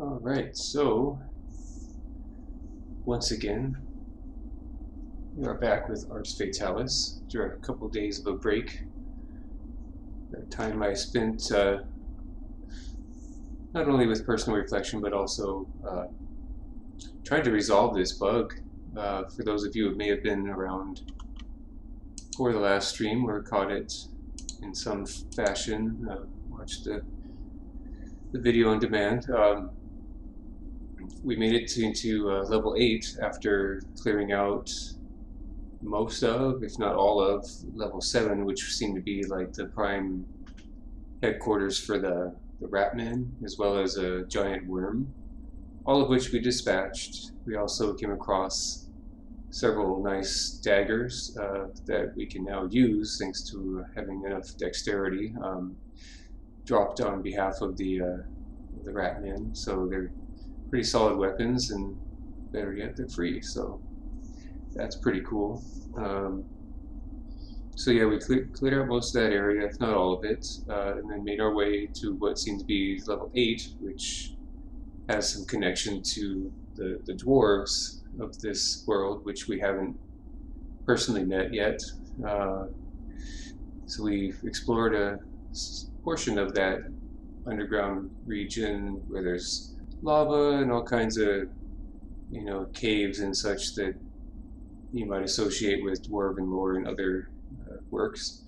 Alright, so once again, we are back with Arx Fatalis after a couple of days of a break. The time I spent not only with personal reflection but also trying to resolve this bug. For those of you who may have been around for the last stream or caught it in some fashion, watched the video on demand. We made it into level 8 after clearing out most of, if not all of, level 7, which seemed to be like the prime headquarters for the Ratman, as well as a giant worm, all of which we dispatched. We also came across several nice daggers that we can now use thanks to having enough dexterity dropped on behalf of the Ratman. So they're pretty solid weapons, and better yet, they're free. So that's pretty cool. So yeah, we cleared out most of that area, if not all of it, and then made our way to what seemed to be level 8, which has some connection to the dwarves of this world, which we haven't personally met yet. So we've explored a portion of that underground region where there's lava and all kinds of, caves and such that you might associate with dwarven lore and other works.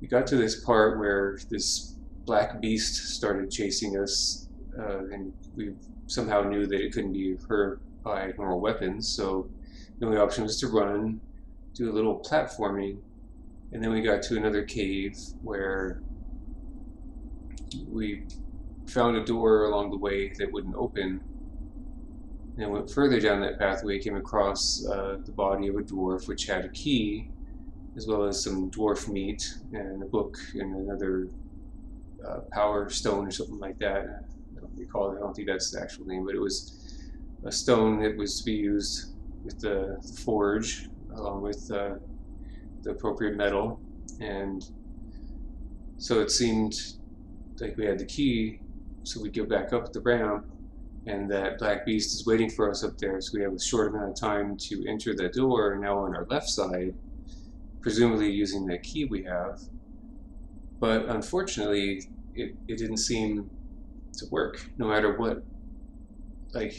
We got to this part where this black beast started chasing us, and we somehow knew that it couldn't be hurt by normal weapons, so the only option was to run, do a little platforming, and then we got to another cave where we found a door along the way that wouldn't open, and went further down that pathway, came across the body of a dwarf which had a key, as well as some dwarf meat and a book and another power stone or something like that. I don't recall it, I don't think that's the actual name, but it was a stone that was to be used with the forge along with the appropriate metal. And so it seemed like we had the key, so we go back up the ramp, and that black beast is waiting for us up there, so we have a short amount of time to enter the door now on our left side, presumably using that key we have. But unfortunately, it didn't seem to work, no matter what. Like,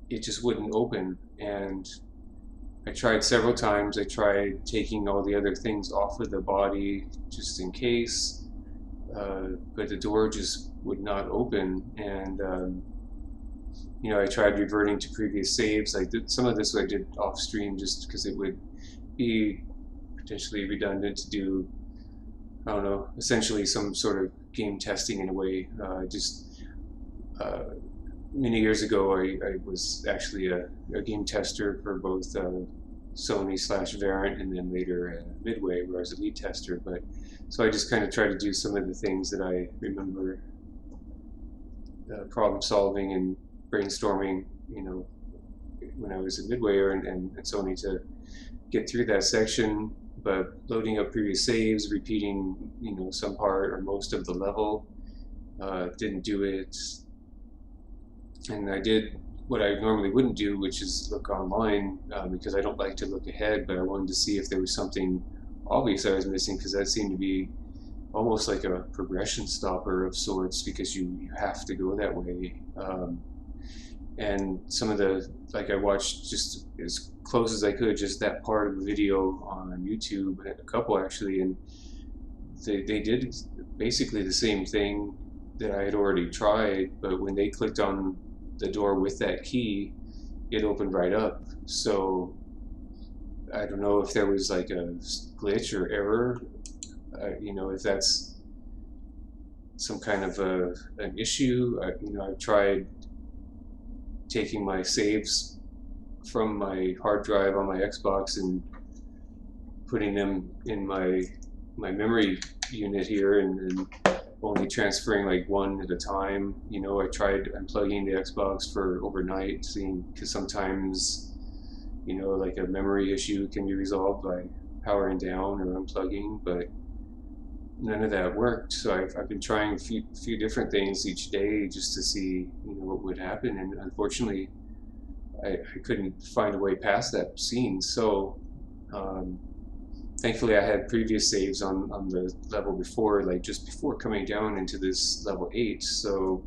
it just wouldn't open, and I tried several times. I tried taking all the other things off of the body just in case, but the door just would not open. And I tried reverting to previous saves. I did some of this I did off stream just because it would be potentially redundant to do, I don't know, essentially some sort of game testing in a way. Many years ago, I was actually a game tester for both Sony/Variant and then later Midway, where I was a lead tester. But so I just kind of tried to do some of the things that I remember problem solving and brainstorming, when I was at Midway and Sony to get through that section. But loading up previous saves, repeating, some part or most of the level, didn't do it. And I did what I normally wouldn't do, which is look online, because I don't like to look ahead, but I wanted to see if there was something obvious I was missing, because that seemed to be almost like a progression stopper of sorts, because you have to go that way. And some of I watched just as close as I could, just that part of the video on YouTube, a couple actually, and they did basically the same thing that I had already tried, but when they clicked on the door with that key, it opened right up. So I don't know if there was like a glitch or error, if that's some kind of an issue. I've tried taking my saves from my hard drive on my Xbox and putting them in my memory unit here, and only transferring like one at a time. I tried unplugging the Xbox for overnight, because sometimes, like a memory issue can be resolved by powering down or unplugging, but none of that worked. So I've been trying a few different things each day just to see, you know, what would happen. And unfortunately, I couldn't find a way past that scene. So um, thankfully, I had previous saves on the level before, like just before coming down into this level 8. So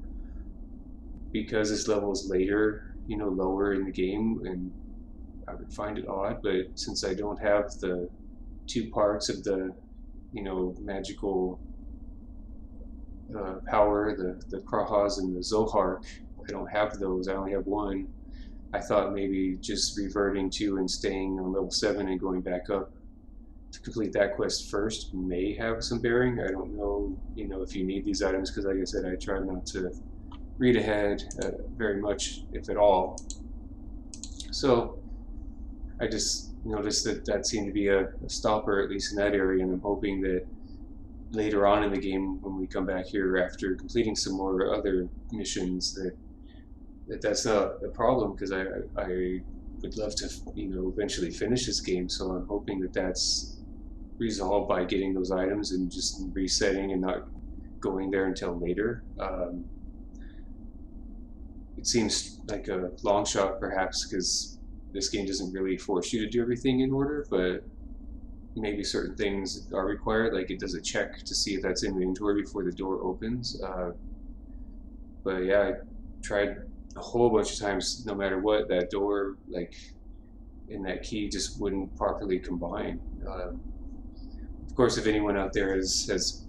because this level is later, you know, lower in the game, and I would find it odd, but since I don't have the two parts of the, you know, magical power, the Krahas and the Zohar, I don't have those. I only have one. I thought maybe just reverting to and staying on level 7 and going back up to complete that quest first may have some bearing. I don't know, you know, if you need these items, because like I said, I try not to read ahead very much, if at all. So I just noticed that that seemed to be a stopper, at least in that area, and I'm hoping that later on in the game, when we come back here after completing some more other missions, that's not a problem, because I would love to, you know, eventually finish this game. So I'm hoping that that's resolved by getting those items and just resetting and not going there until later. It seems like a long shot, perhaps, because this game doesn't really force you to do everything in order, but maybe certain things are required, like it does a check to see if that's in the inventory before the door opens. But yeah, I tried a whole bunch of times, no matter what, that door, like, and that key just wouldn't properly combine. Of course, if anyone out there has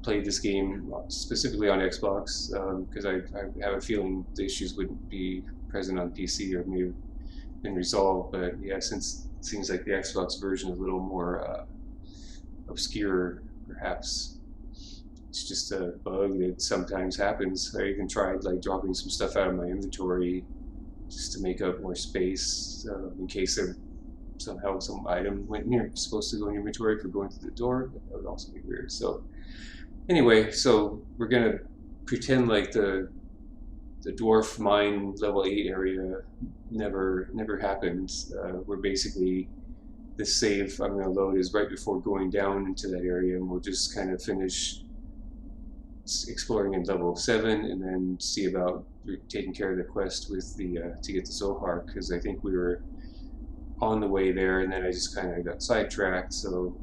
played this game specifically on Xbox, because I have a feeling the issues wouldn't be present on PC, or maybe been resolved. But yeah, since it seems like the Xbox version is a little more obscure, perhaps it's just a bug that sometimes happens. I even tried like dropping some stuff out of my inventory just to make up more space in case there somehow some item went near supposed to go in your inventory for going through the door. That would also be weird. So anyway, so we're gonna pretend like the dwarf mine level 8 area never happened. We're basically, the save I'm going to load is right before going down into that area, and we'll just kind of finish exploring in level 7 and then see about taking care of the quest with the to get the Zohar, because I think we were on the way there and then I just kind of got sidetracked. So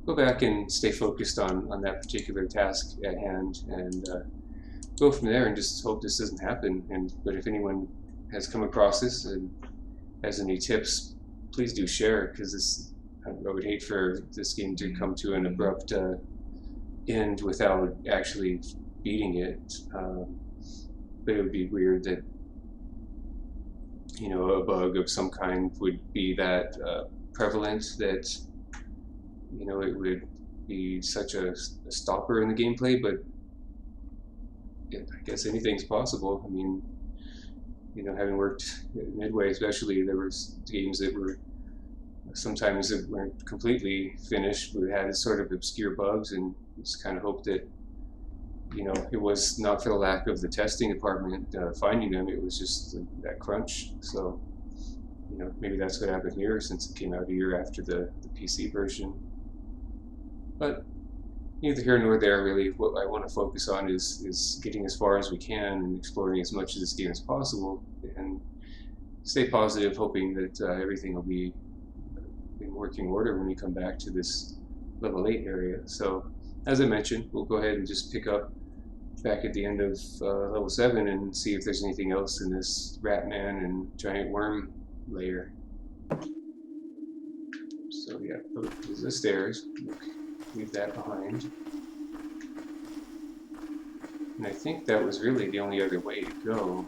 go back and stay focused on that particular task at hand, and go from there, and just hope this doesn't happen. But if anyone has come across this and has any tips, please do share, because I would hate for this game to come to an abrupt end without actually beating it. But it would be weird that, you know, a bug of some kind would be that prevalent that, you know, it would be such a stopper in the gameplay. But I guess anything's possible. I mean, you know, having worked at Midway especially, there was games that were sometimes that weren't completely finished, but had sort of obscure bugs, and just kind of hoped that, you know, it was not for the lack of the testing department finding them, it was just that crunch. So, you know, maybe that's what happened here, since it came out a year after the PC version. But neither here nor there, really. What I want to focus on is getting as far as we can and exploring as much of this game as possible, and stay positive, hoping that everything will be in working order when we come back to this level 8 area. So, as I mentioned, we'll go ahead and just pick up back at the end of level 7 and see if there's anything else in this Ratman and Giant Worm layer. So yeah, there's the stairs. Leave that behind. And I think that was really the only other way to go.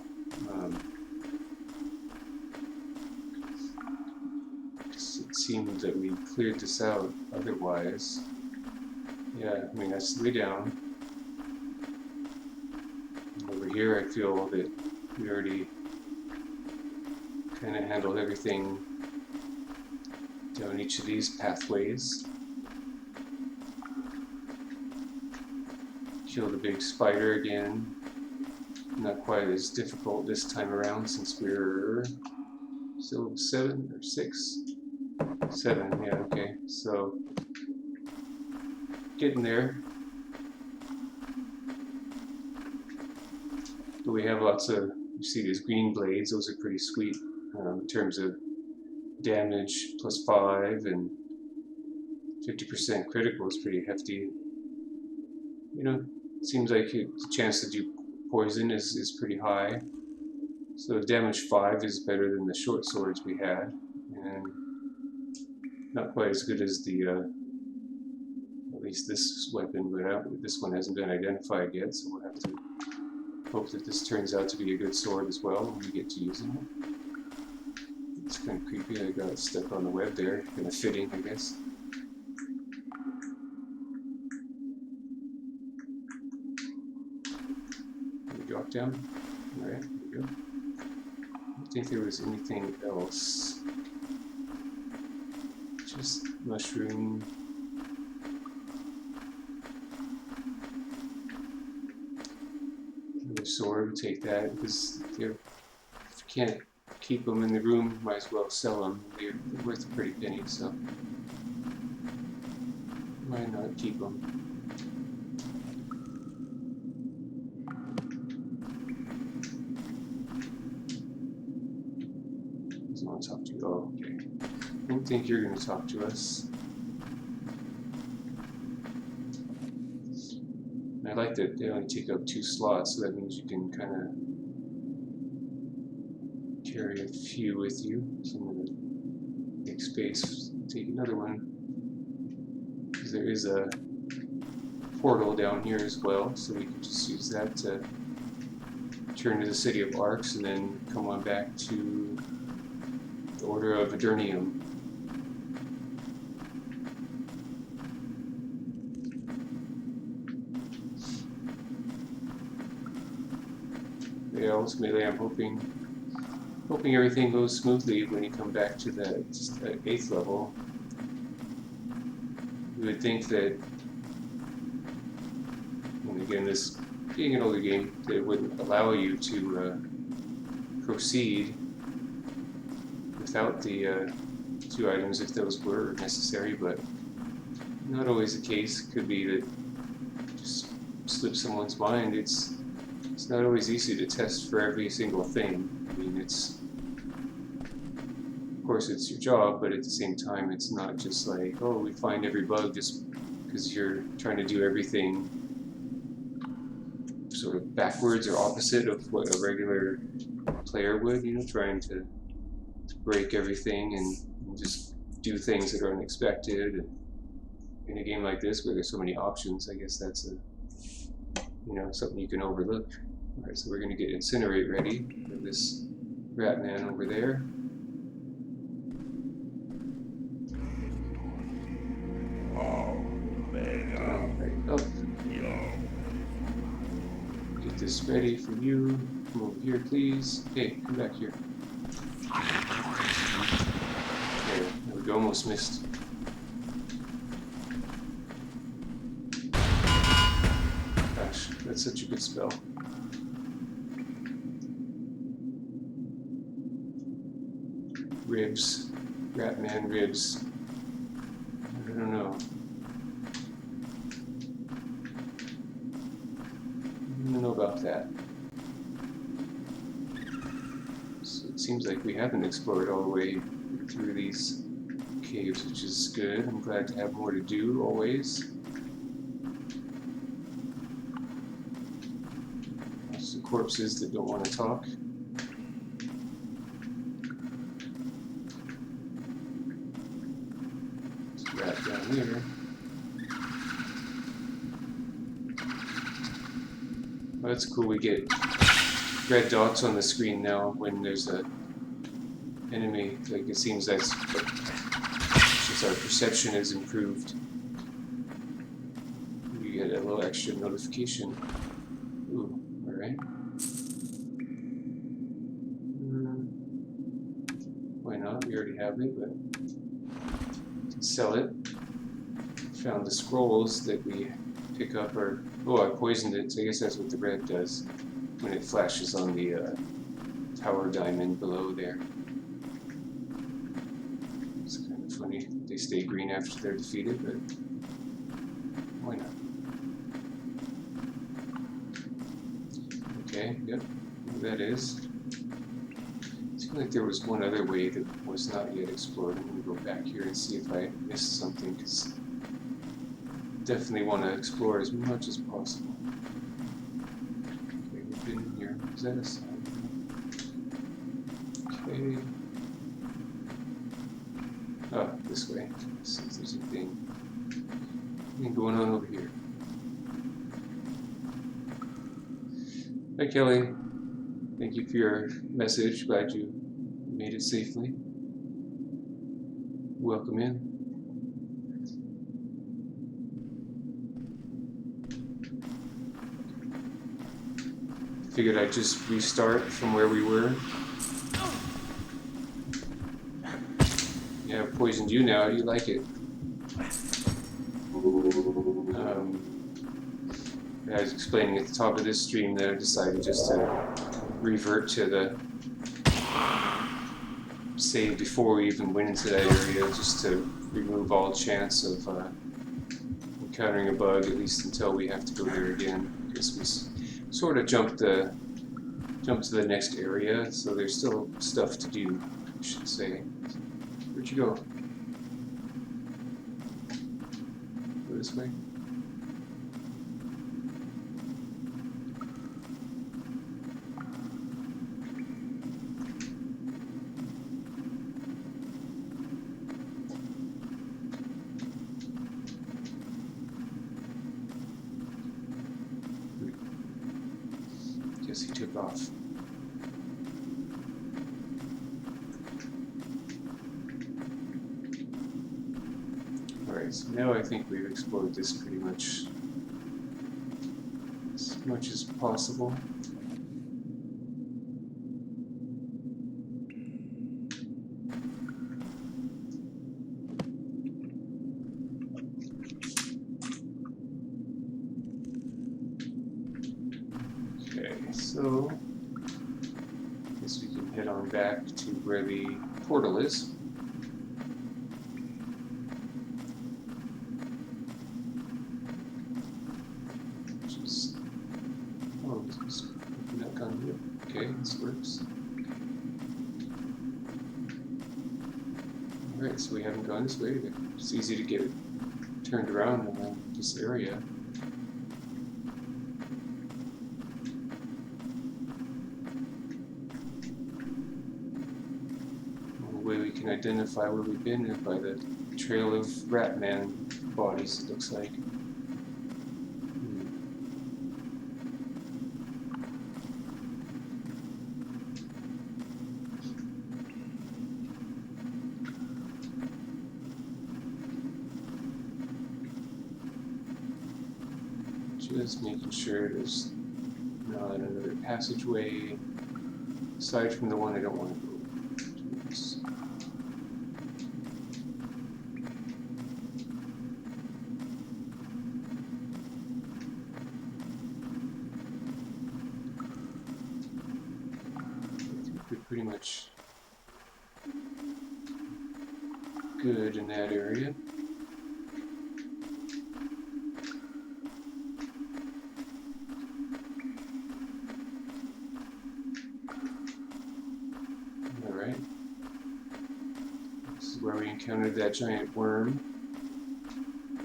It seemed that we cleared this out otherwise. Yeah, I mean, that's way down. Over here, I feel that we already kind of handled everything down each of these pathways. Kill the big spider again. Not quite as difficult this time around, since we're still 7 or 6? 7, yeah, okay. So getting there. But we have lots of, you see these green blades, those are pretty sweet in terms of damage +5 and 50% critical is pretty hefty. You know, it seems like the chance to do poison is pretty high. So damage 5 is better than the short swords we had, and not quite as good as the, at least this weapon, but this one hasn't been identified yet, so we'll have to hope that this turns out to be a good sword as well when we get to using it. It's kind of creepy, I got stuck on the web there, kind of fitting, I guess. Drop down. Alright, there we go. I don't think there was anything else. Just mushroom. Another sword, we'll take that, because if you can't keep them in the room, might as well sell them. They're worth a pretty penny, so why not keep them? Doesn't want to talk to you. Oh, okay. I don't think you're going to talk to us. I like that they only take up 2 slots, so that means you can kind of carry a few with you. So I'm going to make space, take another one. Because there is a portal down here as well, so we can just use that to turn to the city of Arx and then come on back to the Order of Adernium. Yeah, ultimately I'm hoping everything goes smoothly when you come back to that 8th level. You would think that, and again, this being an older game, that it wouldn't allow you to proceed without the 2 items if those were necessary, but not always the case. Could be that just slips someone's mind. It's not always easy to test for every single thing. I mean, of course it's your job, but at the same time it's not just like, oh, we find every bug just because you're trying to do everything sort of backwards or opposite of what a regular player would, you know, trying to break everything and just do things that are unexpected. And in a game like this where there's so many options, I guess that's something you can overlook. Alright, so we're going to get Incinerate ready for this rat man over there. Right up. Get this ready for you. Come over here, please. Hey, come back here. There we go, almost missed. Gosh, that's such a good spell. Ribs. Ratman ribs. I don't know. I don't know about that. So it seems like we haven't explored all the way through these caves, which is good. I'm glad to have more to do always. Lots of corpses that don't want to talk. There's a rat down here. Oh, that's cool. We get red dots on the screen now when there's a enemy. Like it seems that's since our perception is improved, we get a little extra notification. Ooh, all right. Why not? We already have it, but we can sell it. Found the scrolls that we pick up are. Oh, I poisoned it, so I guess that's what the red does when it flashes on the power diamond below there. It's kind of funny. They stay green after they're defeated, but Why not? Okay, yep, that is. It seemed like there was one other way that was not yet explored. I'm going to go back here and see if I missed something, because definitely want to explore as much as possible. Okay, we've been in here. Is that a sign? Okay. Oh, this way. Let's see if there's anything going on over here. Hi, Kelly. Thank you for your message. Glad you made it safely. Welcome in. Figured I'd just restart from where we were. Yeah, I've poisoned you now. How do you like it? I was explaining at the top of this stream that I decided just to revert to the save before we even went into that area, just to remove all chance of encountering a bug, at least until we have to go there again. Because we sort of jumped to the next area, so there's still stuff to do, I should say. Where'd you go? Go this way? Guess he took off. Alright, so now I think we've explored this pretty much as much as possible. So, I guess we can head on back to where the portal is. Which is, oh, it's not gone here. Okay, this works. Alright, so we haven't gone this way. It's easy to get it turned around in this area. Identify where we've been by the trail of Ratman bodies, it looks like. Just making sure there's not another passageway aside from the one I don't want to go towards. Pretty much good in that area. Alright. This is where we encountered that giant worm.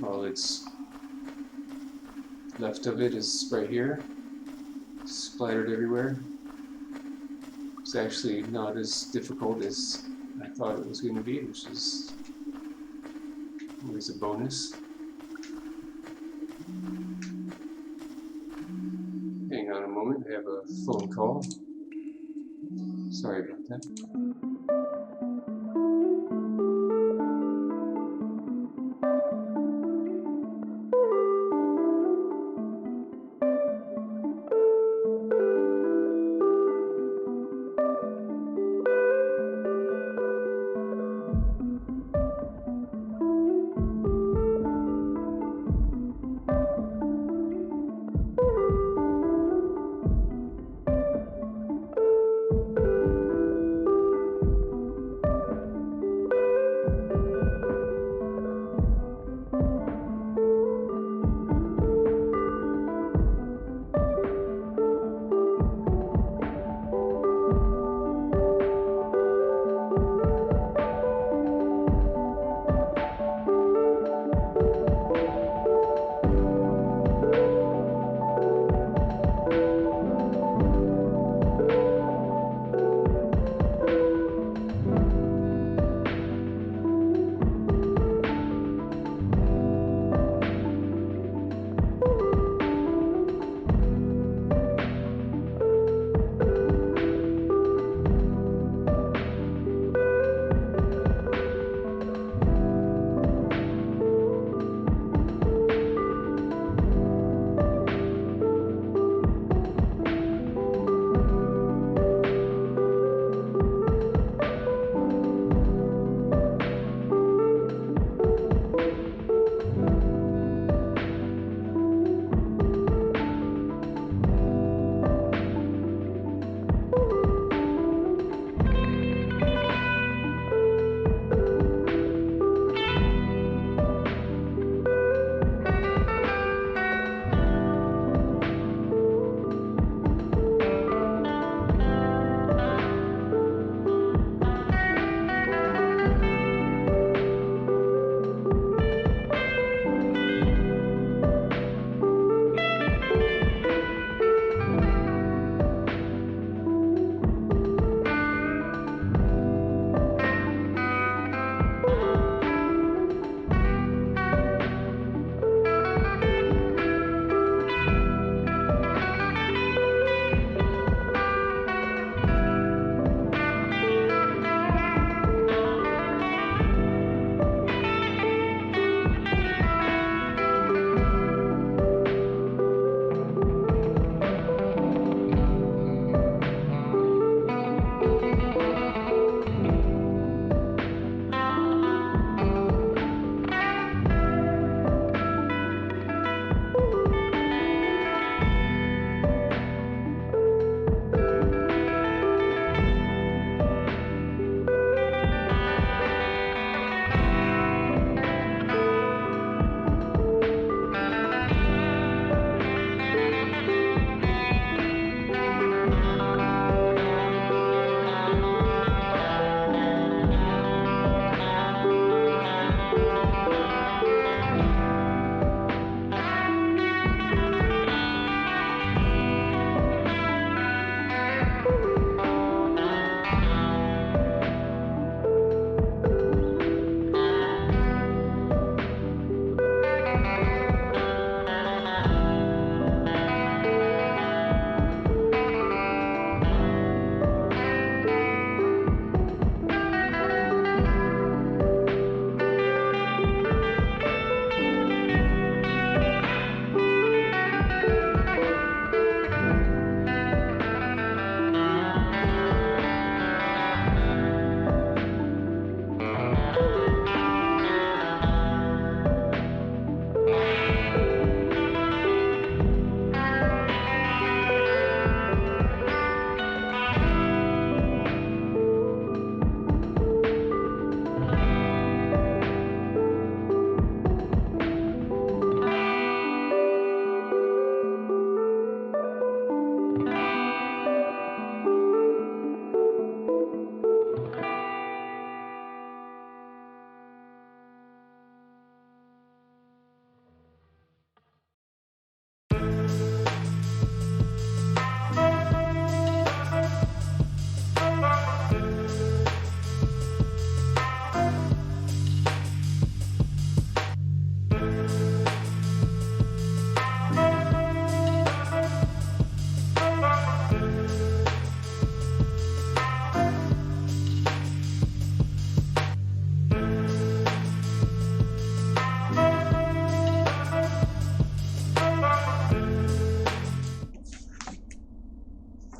All it's left of it is right here, splattered everywhere. It's actually not as difficult as I thought it was going to be, which is always a bonus. Hang on a moment, I have a phone call. Sorry about that.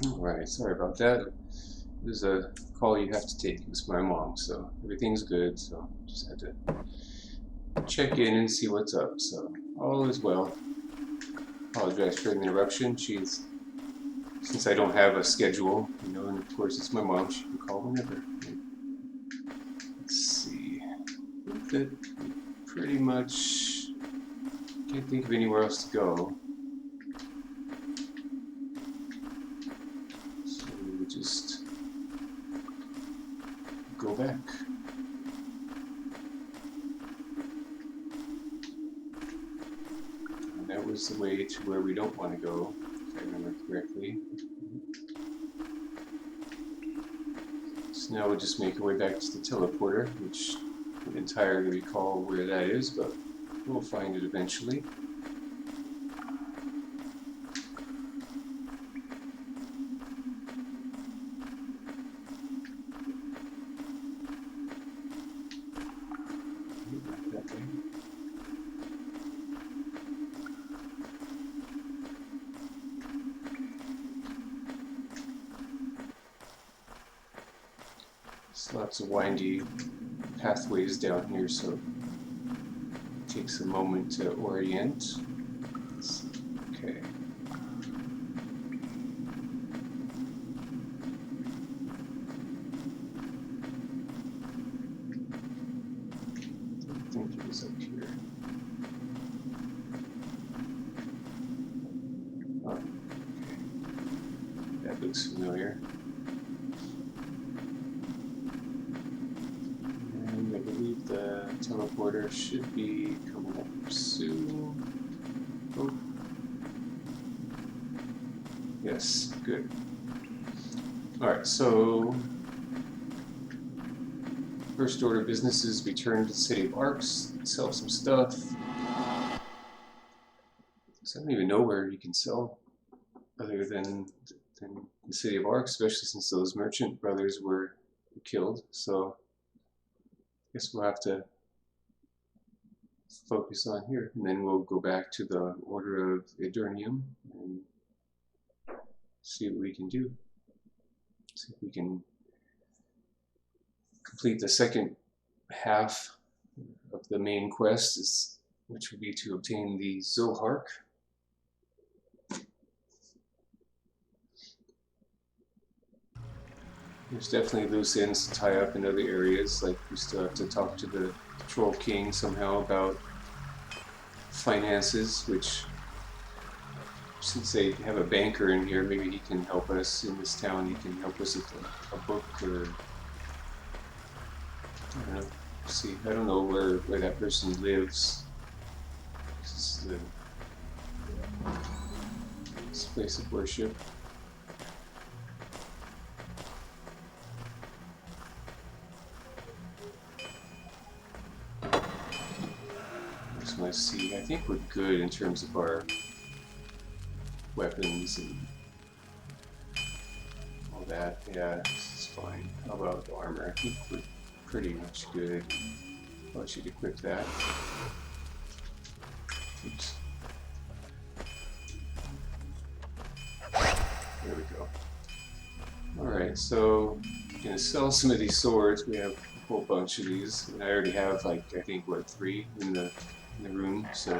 Alright, sorry about that. There's a call you have to take. It's my mom, so everything's good. So just had to check in and see what's up. So all is well. Apologize for the interruption. Since I don't have a schedule, you know, and of course it's my mom. She can call whenever. Let's see. I think that pretty much can't think of anywhere else to go. So we just go back. And that was the way to where we don't want to go, if I remember correctly. So now we'll just make our way back to the teleporter, which I don't entirely recall where that is, but we'll find it eventually. There's lots of windy pathways down here, so it takes a moment to orient. Okay. I think it was up here. Oh, okay. That looks familiar. The teleporter should be coming up soon. Oh. Yes, good. Alright, so first order of business is return to the city of Arx, sell some stuff. So I don't even know where you can sell other than the city of Arx, especially since those merchant brothers were killed. So I guess we'll have to focus on here, and then we'll go back to the Order of Eternium and see what we can do. See if we can complete the second half of the main quest, which would be to obtain the Zohark. There's definitely loose ends to tie up in other areas, like we still have to talk to the Troll King somehow about finances, which, since they have a banker in here, maybe he can help us in this town. He can help us with a book, or I don't know. See, I don't know where that person lives. This is this place of worship. Let's see. I think we're good in terms of our weapons and all that. Yeah, this is fine. How about armor? I think we're pretty much good. Oh, I should equip that. Oops. There we go. Alright, so I'm gonna sell some of these swords. We have a whole bunch of these, and I already have, like, I think, what, 3 in the room, so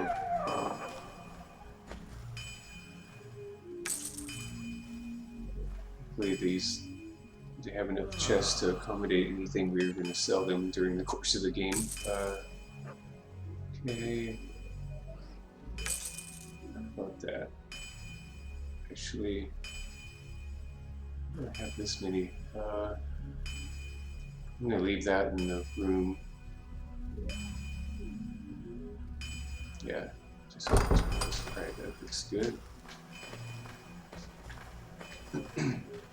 hopefully they have enough chests to accommodate anything we're going to sell them during the course of the game. Okay, how about that? Actually, I don't have this many. I'm going to leave that in the room. Yeah, just alright, that looks good.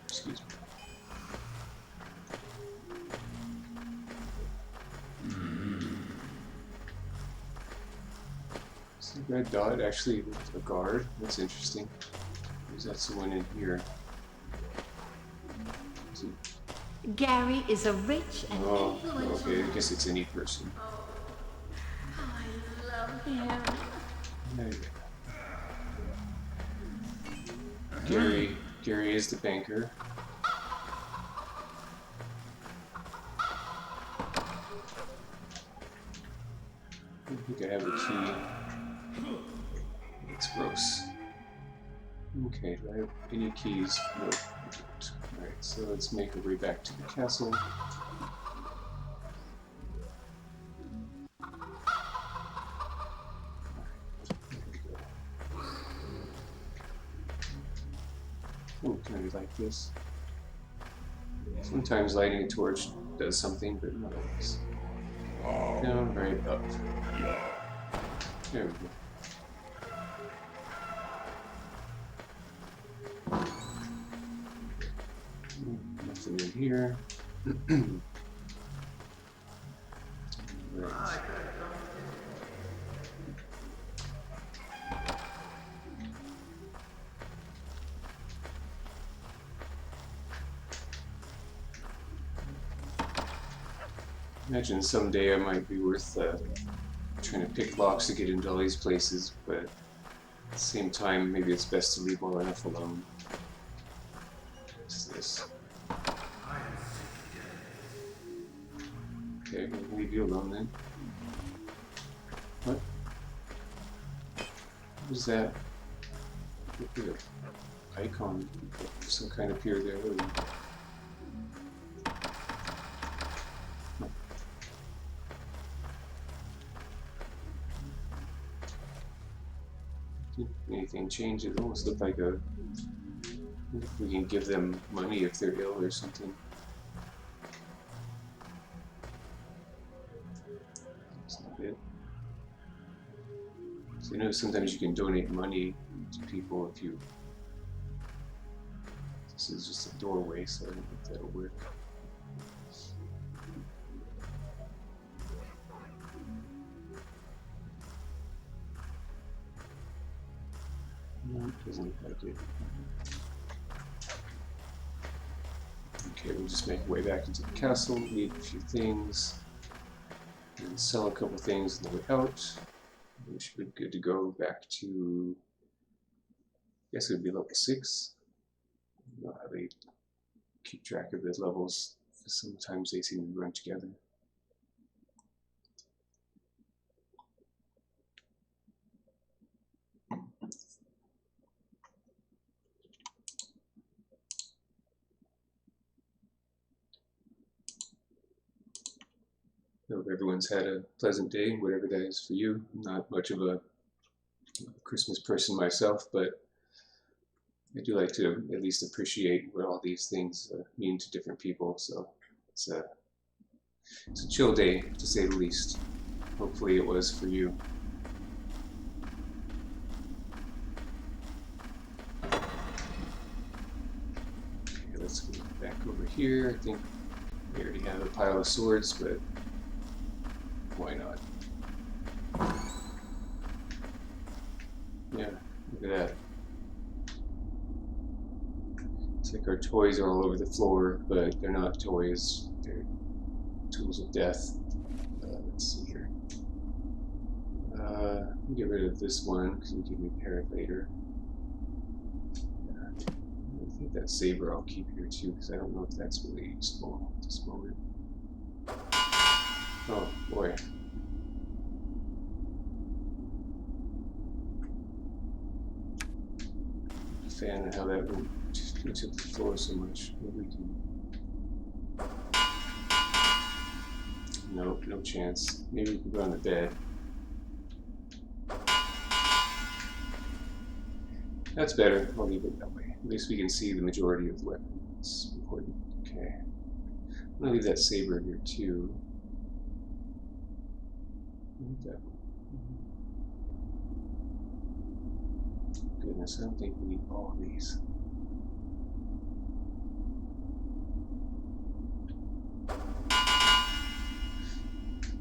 Excuse me. Is the red dot actually a guard? That's interesting. Or is that someone in here? Gary is a rich and influential. Okay, I guess it's any person. I love him. There you go. Gary is the banker. I think I have the key. It's gross. Okay, do I have any keys? Nope. Alright, so let's make our way back to the castle. Oh, can I light this? Sometimes lighting a torch does something, but not always. Down, right, up. There we go. Nothing in here. Right. Imagine someday I might be worth trying to pick locks to get into all these places, but at the same time, maybe it's best to leave well enough alone. What's this? Okay, we'll leave you alone then. What? What is that? Look at the icon. Some kind of appear there. Anything change? It almost looked like a. We can give them money if they're ill or something. That's not it. So you know, sometimes you can donate money to people if you. This is just a doorway, so I don't think that'll work. No, it doesn't look like it. Okay, we'll just make our way back into the castle, leave a few things, and sell a couple things on the way out. We should be good to go back to, I guess it would be level 6. I don't know how they keep track of the levels. Sometimes they seem to run together. I hope everyone's had a pleasant day, whatever that is for you. I'm not much of a Christmas person myself, but I do like to at least appreciate what all these things mean to different people. So it's a chill day, to say the least. Hopefully it was for you. Okay, let's go back over here. I think we already have a pile of swords, but why not? Yeah, look at that. It's like our toys are all over the floor, but they're not toys. They're tools of death. Let's see here. Get rid of this one because we can repair it later. Yeah. I think that saber I'll keep here too because I don't know if that's really useful at this moment. Oh boy. I'm a fan of how that went into the floor so much. What do we do? Nope, no chance. Maybe we can go on the bed. That's better. I'll leave it that way. At least we can see the majority of the weapon. It's important. Okay. I'm gonna leave that saber here too. That one. Goodness, I don't think we need all of these.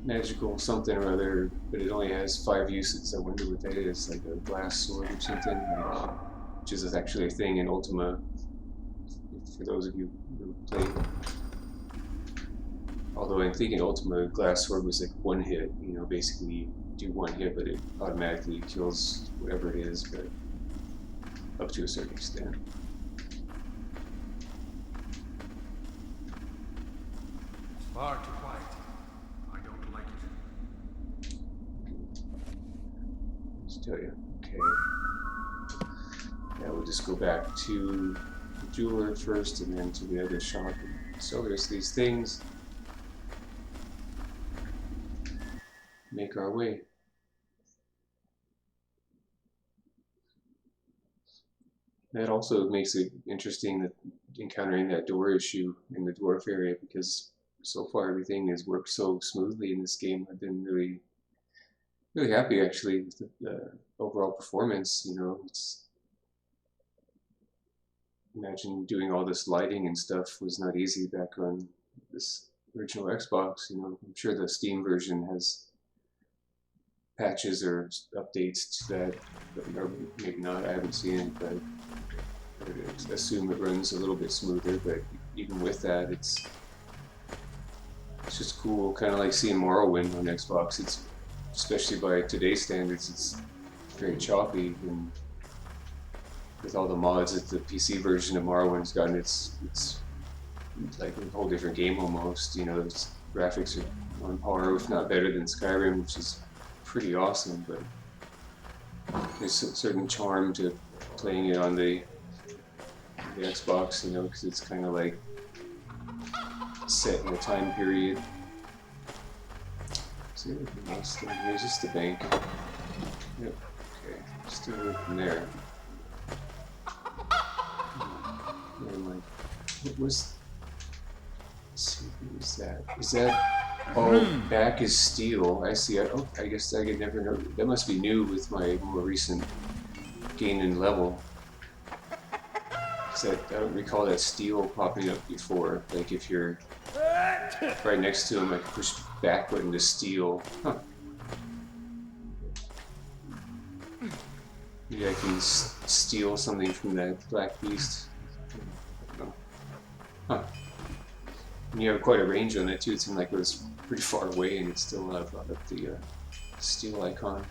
Magical something or other, but it only has 5 uses. I wonder what that is, like a glass sword or something, which is actually a thing in Ultima, for those of you who played. Although I think in Ultima, glass sword was like 1 hit, you know, basically you do 1 hit, but it automatically kills whatever it is, but up to a certain extent. Far too quiet. I don't like it. Let's tell you. Okay. Now we'll just go back to the jeweler first and then to the other shop and sell the rest of these things. Make our way. That also makes it interesting that encountering that door issue in the dwarf area, because so far everything has worked so smoothly in this game. I've been really happy actually with the overall performance. You know, imagine doing all this lighting and stuff was not easy back on this original Xbox. You know, I'm sure the Steam version has patches or updates to that, or maybe not. I haven't seen it, but I would assume it runs a little bit smoother. But even with that, it's just cool, kind of like seeing Morrowind on Xbox. It's, especially by today's standards, it's very choppy, and with all the mods that the PC version of Morrowind's gotten, it's like a whole different game almost. You know, its graphics are on par, if not better than Skyrim, which is pretty awesome. But there's a certain charm to playing it on the Xbox, you know, because it's kind of like set in a time period. Is there anything else down here? Just the bank. Yep. Okay. Just over from there. Never mind. What was? Let's see. What is that? Is that? Oh, back is steel. I see. Oh, I guess I could never know. That must be new with my more recent gain in level. I don't recall that steel popping up before. Like if you're right next to him, I can push back button to steal. Huh. Maybe I can steal something from that black beast. Huh. And you have quite a range on it too. It seemed like it was pretty far away, and it's still brought up the steel icon.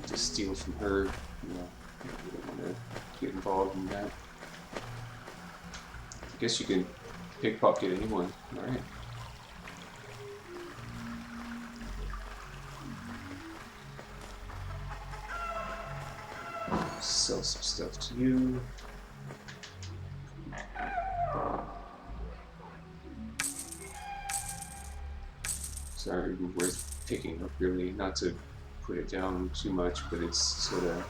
To steal from her, you know, you don't want to get involved in that. I guess you can pickpocket anyone. All right. Sell some stuff to you. Sorry, worth picking up, really. Not to put it down too much, but it's sort of,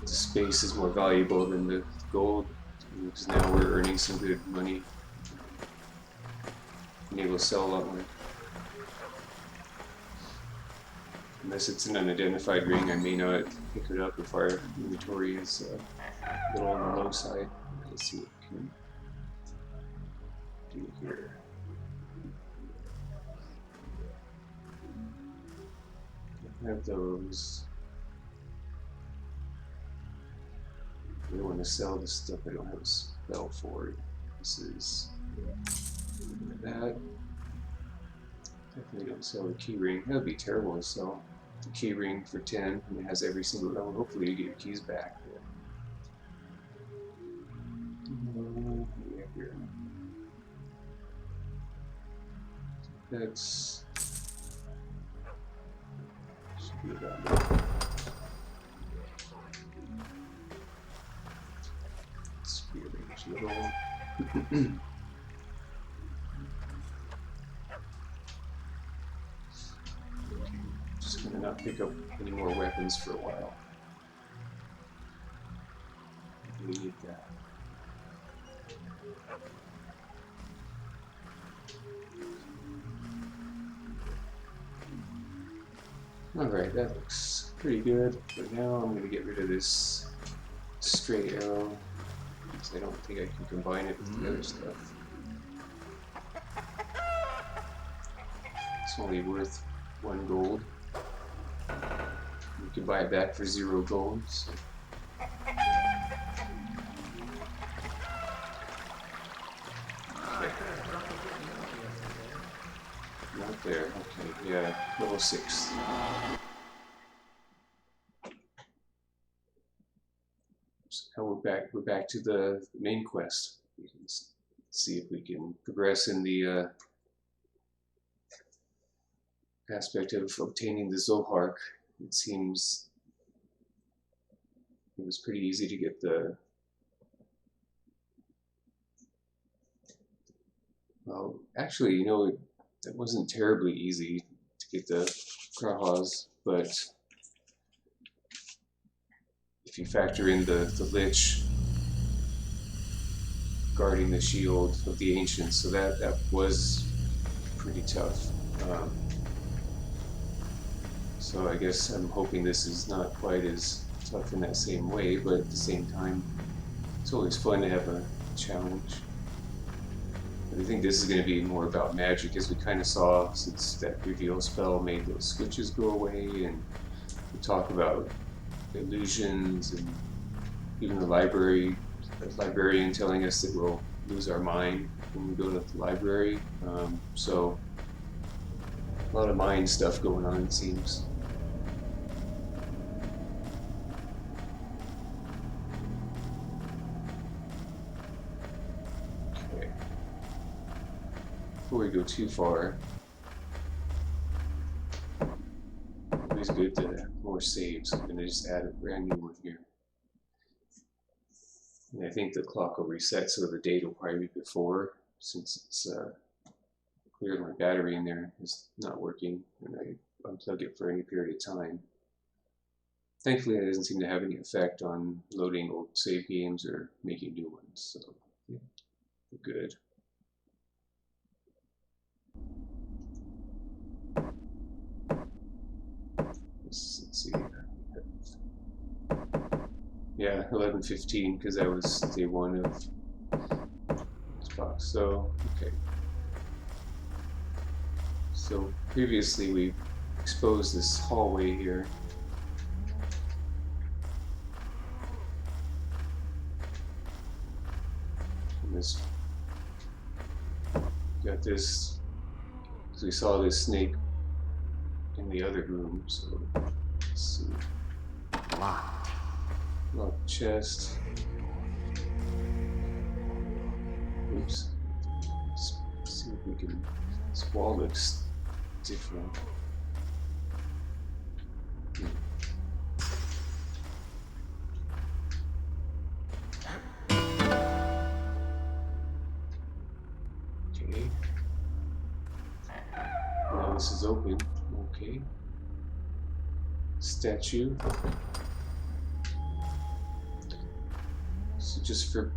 the space is more valuable than the gold, because now we're earning some good money. Being able to sell a lot more. Unless it's an unidentified ring, I may not pick it up if our inventory is a little on the low side. Let's see what we can do here. I have those. I don't want to sell the stuff I don't have a spell for. This is that. Definitely don't sell the key ring. That would be terrible to sell the key ring for 10, and it has every single level. Hopefully you get your keys back. Yeah, here. That's should be about it. Spear range little. Just gonna not pick up any more weapons for a while. We need that. Alright, that looks pretty good, but now I'm going to get rid of this straight arrow, because I don't think I can combine it with the other stuff. It's only worth 1 gold. You can buy it back for 0 gold, so. Not there, okay, yeah, level 6. Now we're back to the main quest. We can see if we can progress in the aspect of obtaining the Zohark. It seems it was pretty easy to get the, well, actually, you know, it wasn't terribly easy to get the Krahas, but if you factor in the Lich guarding the shield of the ancients, so that was pretty tough. So I guess I'm hoping this is not quite as tough in that same way, but at the same time, it's always fun to have a challenge. But I think this is going to be more about magic, as we kind of saw, since that reveal spell made those switches go away, and we talk about illusions, and even the librarian telling us that we'll lose our mind when we go to the library. So a lot of mind stuff going on, it seems. Okay. Before we go too far, it's good to have more saves. I'm going to just add a brand new one here. And I think the clock will reset, so the date will probably be before, since it's clear my battery in there is not working, and I unplug it for any period of time. Thankfully, it doesn't seem to have any effect on loading old save games or making new ones, so yeah, we're good. Let's see. Yeah, 11:15, because that was day one of this box. So, okay. So previously we exposed this hallway here. And this got this, because we saw this snake in the other room. So let's see. Locked chest. Oops. Let's see if we can. This wall looks different. Okay. Now this is open. Okay. Statue. So just for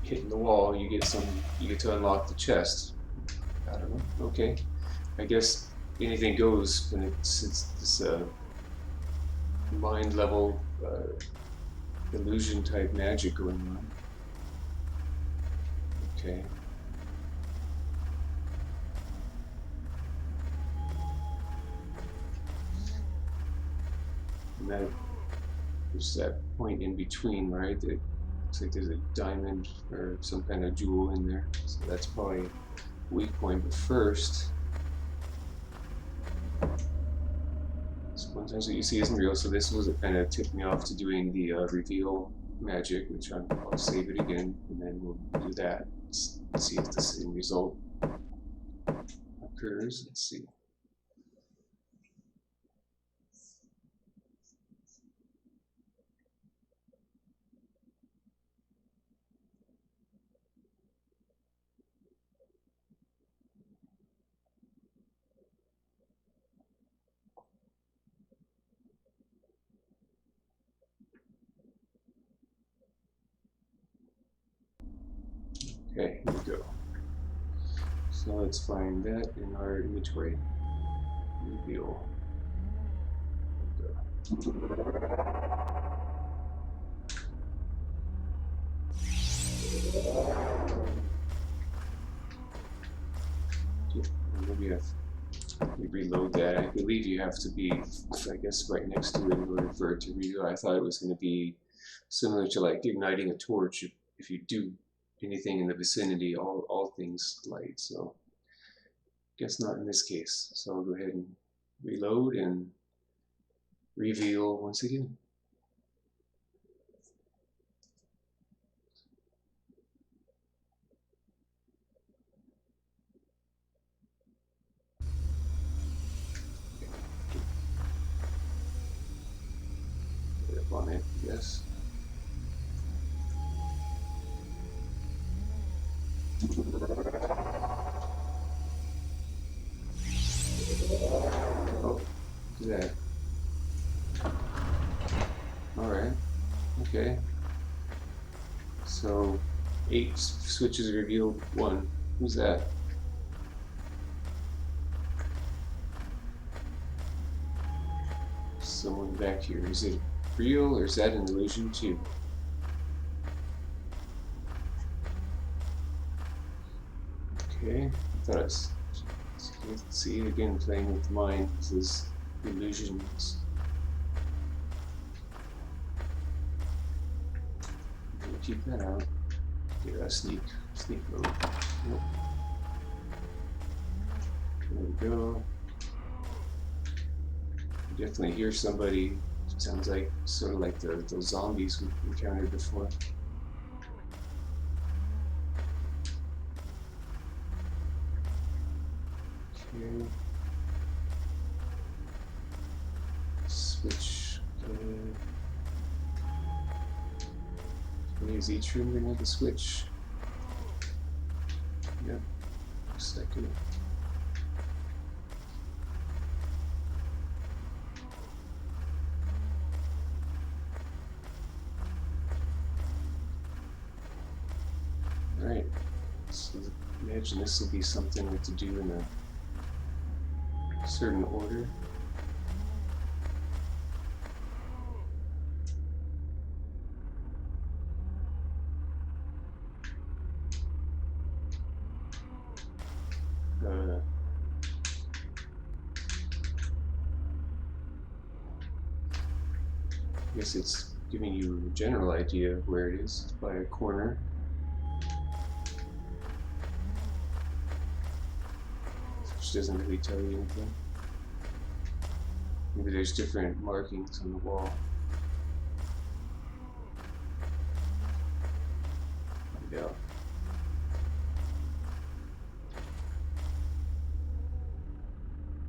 hitting the wall, you get to unlock the chest. I don't know. Okay. I guess anything goes when it's this mind level illusion type magic going on. Okay. And there's that point in between, right? That looks like there's a diamond or some kind of jewel in there. So that's probably a weak point. But first, sometimes what you see isn't real. So this was kind of tipped me off to doing the reveal magic, which I'll save it again, and then we'll do that. Let's see if the same result occurs. Let's see. Okay, here we go. So let's find that in our inventory. Reveal. Maybe we reload that. I believe you have to be, I guess, right next to it in order for it to reload. I thought it was going to be similar to like igniting a torch. If you do anything in the vicinity, all things light. So guess not in this case. So I'll go ahead and reload and reveal once again. it, yes. Oh, look at that. Alright, okay. So, 8 switches revealed 1. Who's that? Someone back here. Is it real or is that an illusion too? Okay, I thought let's see it again, playing with mind. This is illusions. We'll keep that out. Get a sneak mode. Nope. There we go. You definitely hear somebody. It sounds like sort of like those zombies we encountered before. Okay. Switch. Okay, is each room gonna have a switch? Yep. Looks like it. Alright. So imagine this will be something we have to do in a certain order. I guess it's giving you a general idea of where it is. It's by a corner. Which doesn't really tell you anything. Maybe there's different markings on the wall. Find out.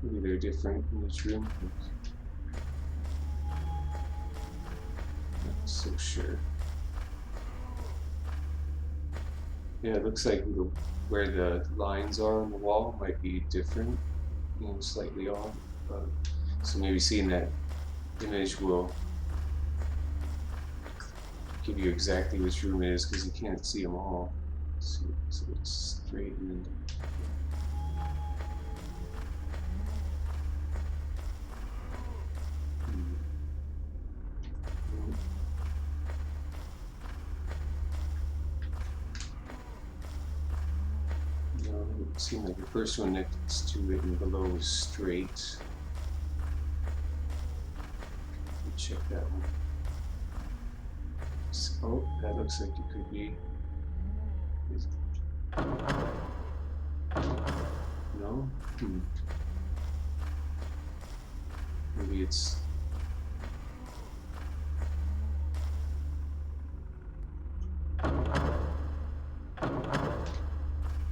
Maybe they're different in each room. Not so sure. Yeah, it looks like where the lines are on the wall might be different, you know, slightly off. So maybe seeing that image will give you exactly which room it is, because you can't see them all. So it's straight and it seemed like the first one next to it and below was straight. Check that one. Oh, that looks like it could be. No? Maybe it's.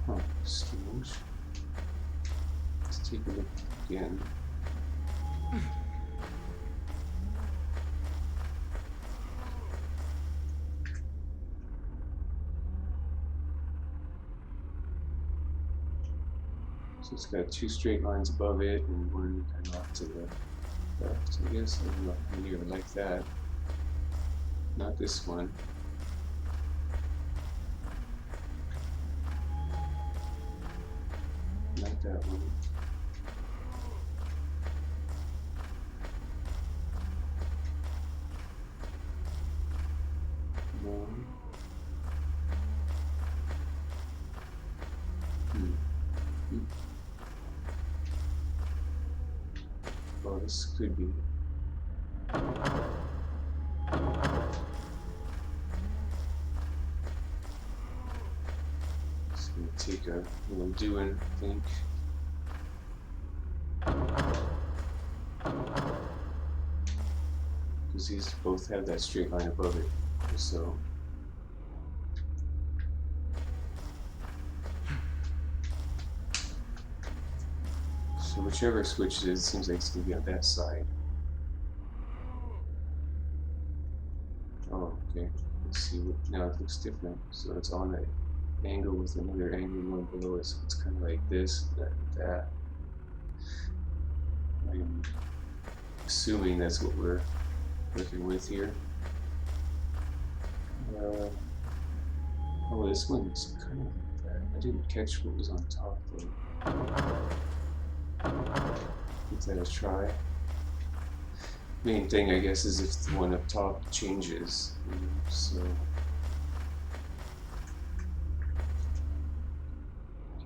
Huh, strange. Let's take a look again. So it's got 2 straight lines above it and 1 kind of off to the left, I guess. I don't know if you would like that. Not this one. Not that one. No. Well, this could be. It's going to take a little doing, I think. Because these both have that straight line above it, so. So whichever switch it is, it seems like it's going to be on that side. Let's see what now it looks different. So it's on an angle with another angle one below it. So it's kind of like this, that. I'm assuming that's what we're working with here. Oh, this one's kind of like that. I didn't catch what was on top though. Give that a try. Main thing, I guess, is if the one up top changes. So.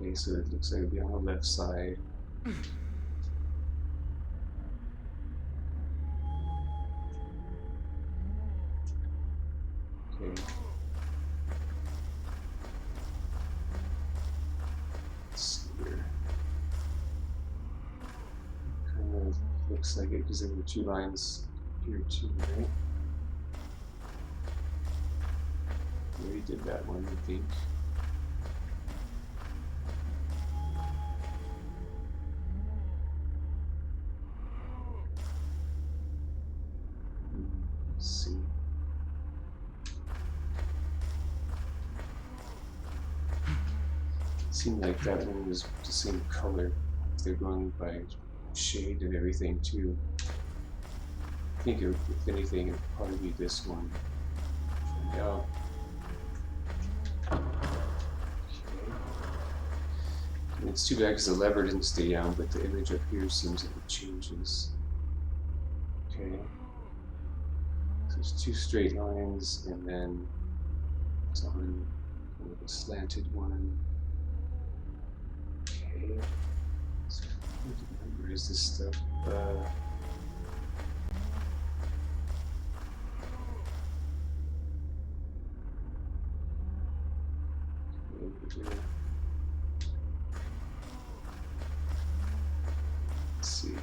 Okay, so it looks like it'll be on the left side. Okay. Let's see here. Kind of looks like it because there were two lines here too, right? We already did that one, I think. Let's see. It seemed like that one was the same color. They're going by shade and everything too. I think if anything, it'd probably be this one. Find out. Okay. And it's too bad because the lever didn't stay down, but the image up here seems like it changes. Okay. So there's two straight lines, and then it's on kind of a slanted one. Okay. So where is this stuff? Let's see.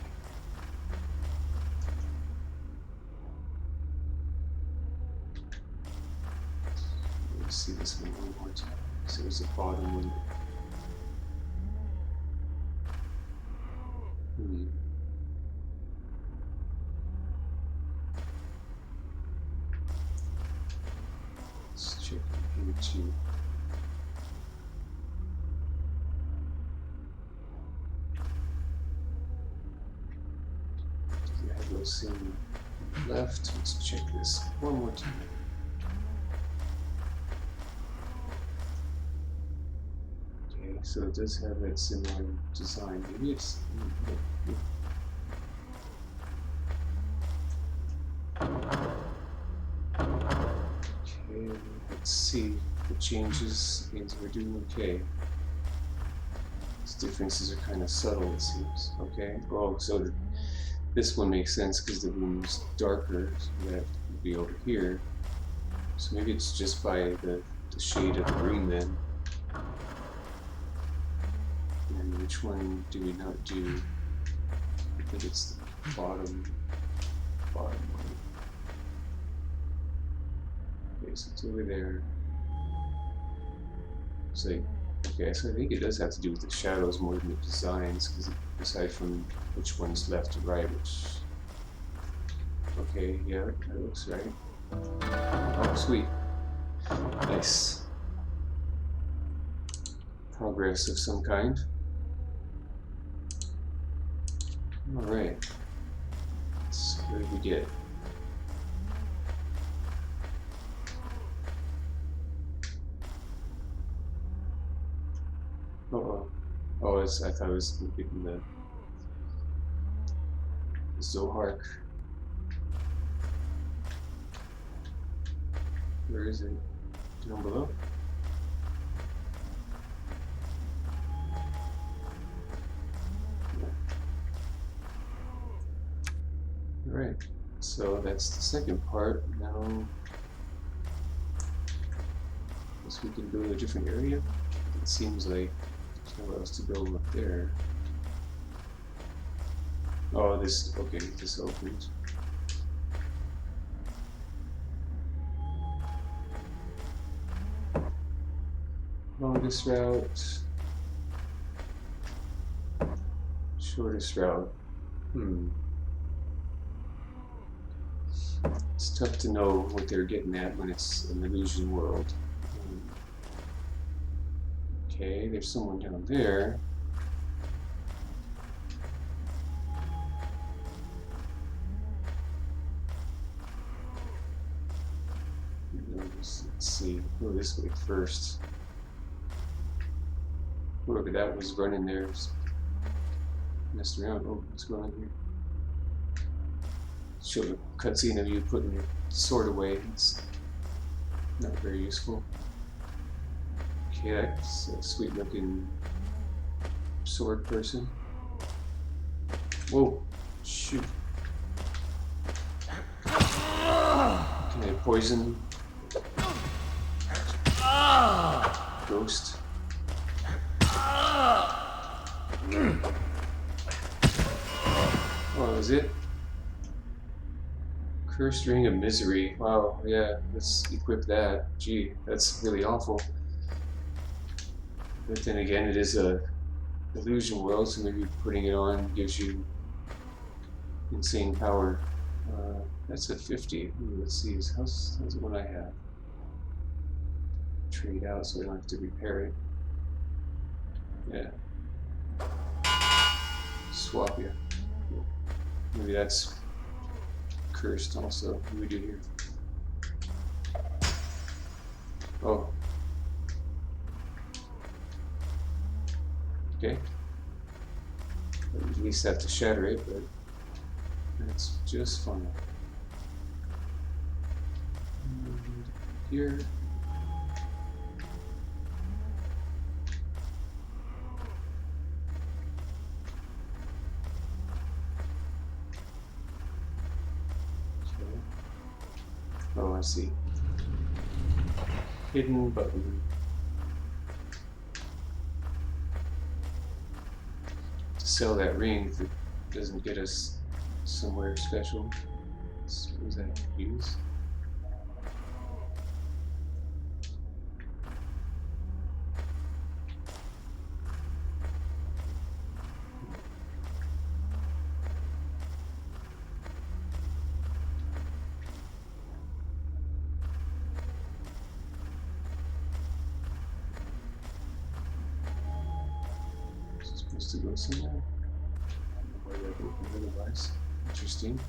Let's see this one more time. So there's the bottom one. Let's check here too. I have those same left. Let's check this one more time. Okay, so it does have that similar design. Maybe it's. Okay, let's see. The changes means we're doing okay. These differences are kind of subtle, it seems. Okay. Oh, so this one makes sense because the room's darker, so that would be over here. So maybe it's just by the shade of the room then. And which one do we not do? I think it's the bottom one. Okay, so it's over there. It's like, okay, so I think it does have to do with the shadows more than the designs, because aside from which one's left or right, which. Okay, yeah, that looks right. Oh, sweet. Nice. Progress of some kind. Alright. So what did we get? Oh, I thought I was getting the Zohark. Where is it? Down below? Alright, so that's the second part. Now, I guess we can go to a different area. It seems like there's nowhere else to go up there. Oh, this, okay, this opens. Longest route. Shortest route. It's tough to know what they're getting at when it's an illusion world. Okay, there's someone down there. Let's see. Go this way first. Whoever that was running there messed around. Oh, what's going on here? Show a cutscene of you putting your sword away. It's not very useful. Okay, that's a sweet looking sword person. Whoa, shoot. Can I poison? Ghost. Oh, is it? Cursed Ring of Misery. Wow, yeah, let's equip that. Gee, that's really awful. But then again, it is a illusion world, so maybe putting it on gives you insane power. That's a 50. Ooh, let's see, how's the one I have? Trade out so I don't have to repair it. Yeah. Swap you. Maybe that's cursed also. What do we do here? Oh. Okay. At least have to shatter it, but that's just fine. And here. Oh, I see. Hidden button. To sell that ring if it doesn't get us somewhere special. What was that use? Supposed to go somewhere. Why that open otherwise? Interesting.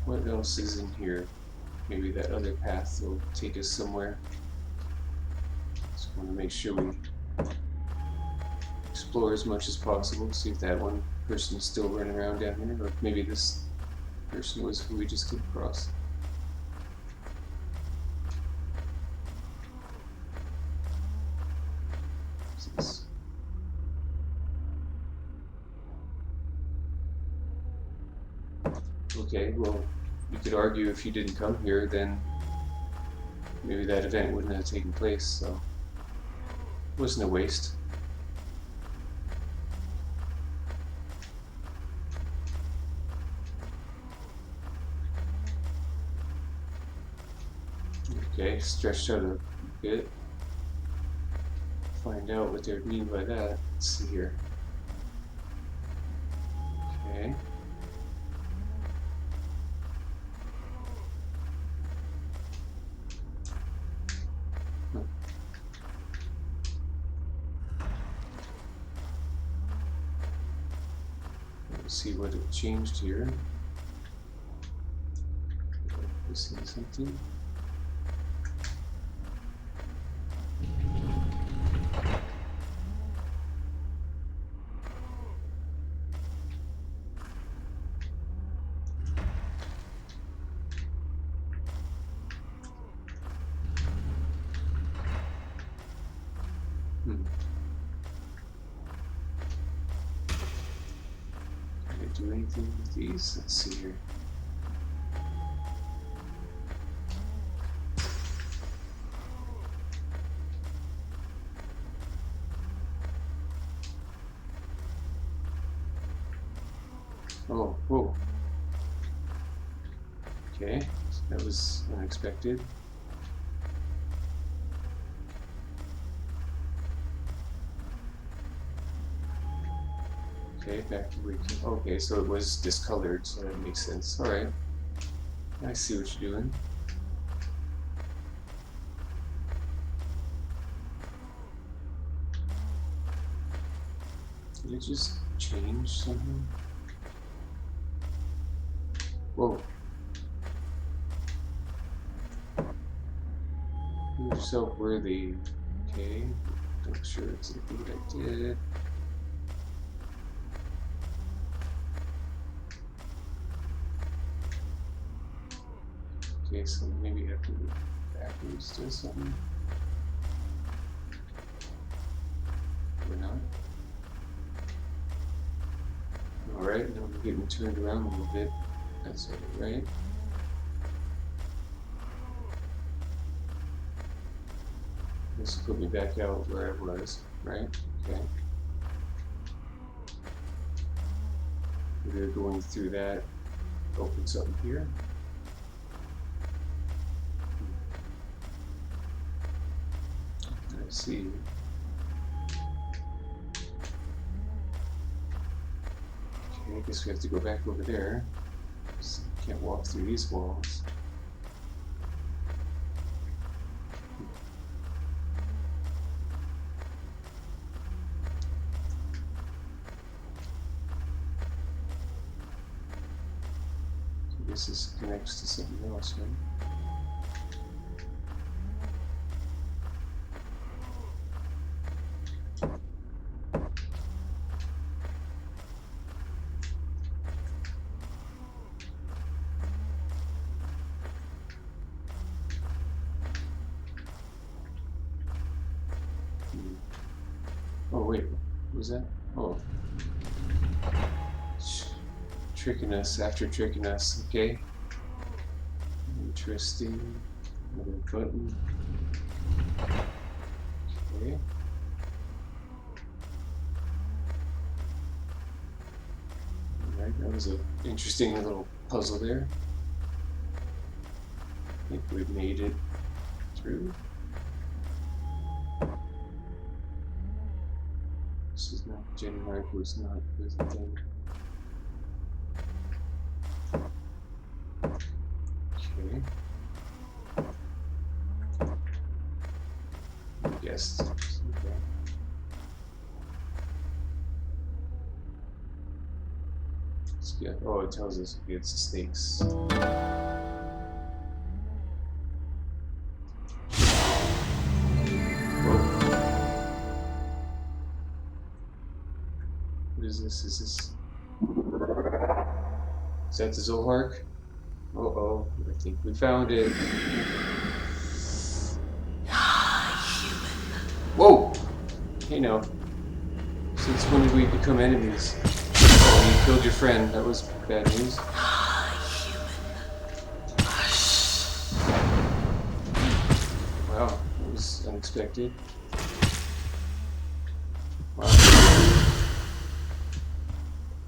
What else is in here? Maybe that other path will take us somewhere. Just want to make sure we explore as much as possible. See if that one person is still running around down here, or maybe this person was who we just came across. What's this? Okay, well, you could argue if you didn't come here, then maybe that event wouldn't have taken place, so it wasn't a waste. Okay, stretched out a bit. Find out what they mean by that. Let's see here. Okay. Let's see what it changed here. Missing something. Can I do anything with these? Let's see here. Oh, whoa. Okay, that was unexpected. Okay, back to where you came. Okay, so it was discolored, so that makes sense. Alright. I see what you're doing. Did it just change something? Whoa. Prove yourself worthy. Okay. Not sure exactly what I did. Okay, so maybe you have to go backwards to something. Or not. Alright, now we're getting turned around a little bit. That's right. This will put me back out where I was, right? Okay. We're going through that. Open something here. I see. Okay, I guess we have to go back over there. So can't walk through these walls. I guess this connects to something else, right? Oh wait, what was that? Oh. Tricking us after tricking us, okay. Interesting. Another button. Okay. Alright, that was an interesting little puzzle there. I think we've made it through. This is not Jenny Mark was not visiting. Okay. Yes. Okay. Let's get, oh, it tells us it's the snakes. What is this? Is that the Zohark? Uh-oh, I think we found it. Whoa! Hey now. Since when did we become enemies? Oh, you killed your friend. That was bad news. Wow, that was unexpected. Wow.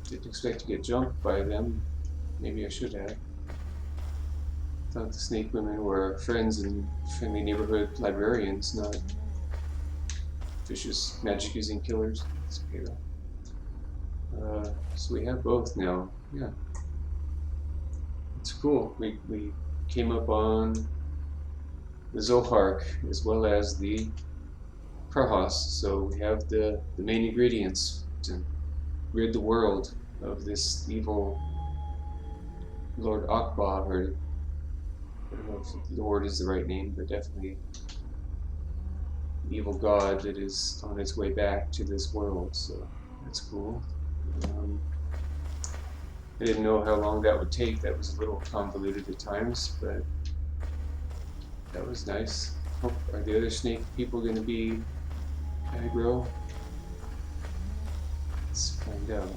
Didn't expect to get jumped by them. Maybe I should have. Thought the snake women were friends and friendly neighborhood librarians, not vicious magic-using killers. It's okay though. So we have both now. Yeah. It's cool. We came up on the Zohark as well as the Prahas, so we have the main ingredients to rid the world of this evil Lord Akbar, or I don't know if Lord is the right name, but definitely an evil god that is on its way back to this world, so that's cool. I didn't know how long that would take. That was a little convoluted at times, but that was nice. Are the other snake people going to be aggro? Let's find out.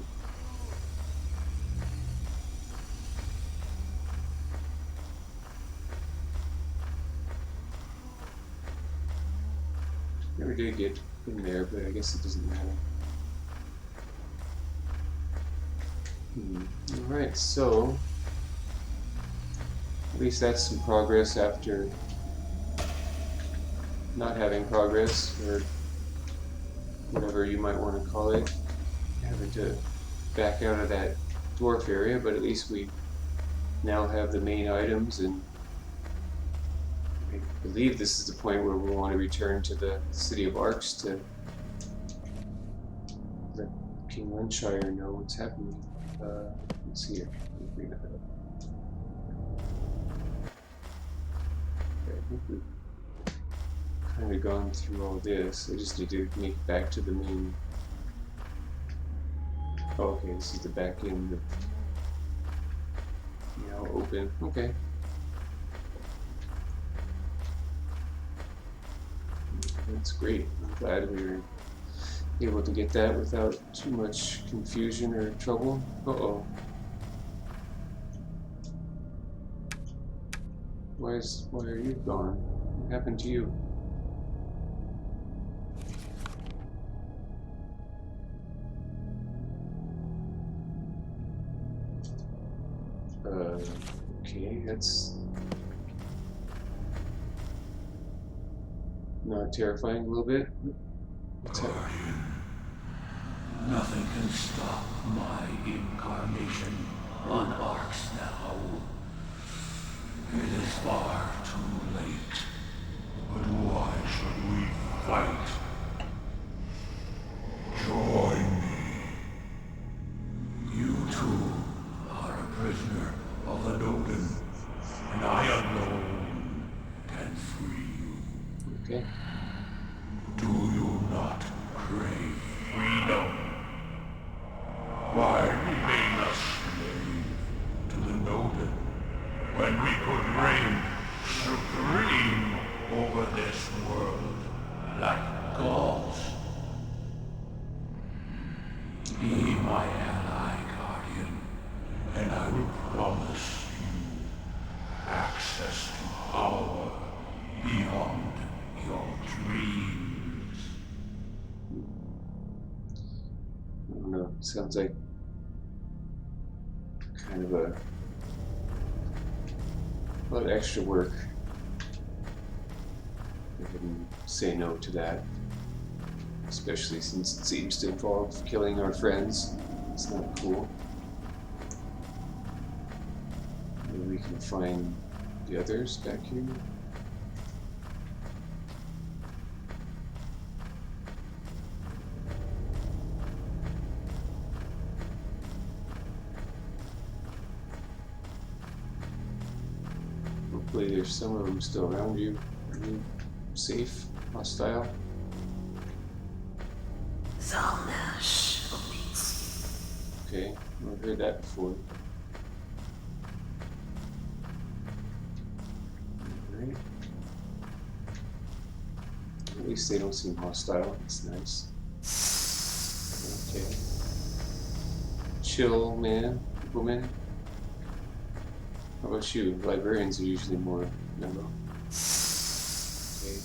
Never did get in there, but I guess it doesn't matter. Alright, so at least that's some progress after not having progress, or whatever you might want to call it. Having to back out of that dwarf area, but at least we now have the main items, and I believe this is the point where we want to return to the city of Arx to let King Lenshire know what's happening. Let's see here. Let me bring that up. Okay, I think we've kind of gone through all this. I just need to make it back to the main. Oh, okay, this is the back end of now open. Okay. That's great. I'm glad we were able to get that without too much confusion or trouble. Uh-oh. Why are you gone? What happened to you? Okay, that's not terrifying a little bit. Guardian, nothing can stop my incarnation on Arx now. It is far too late. But why should we fight? Join me. You too are a prisoner of the Nodin, and I alone can free you. Okay. Do you not crave freedom? Why remain a slave to the Nodin when we could reign supreme over this world like gods? Be my ally, Guardian, and I will promise you access to power beyond your dreams. I don't know. Sounds like kind of a lot of extra work. I couldn't say no to that, especially since it seems to involve killing our friends. It's not cool. Maybe we can find the others back here. Hopefully there's some of them still around you. Are you safe? Hostile? Okay, I've heard that before. Alright. At least they don't seem hostile. That's nice. Okay. Chill, man. Woman. How about you? Librarians are usually more mellow. Okay.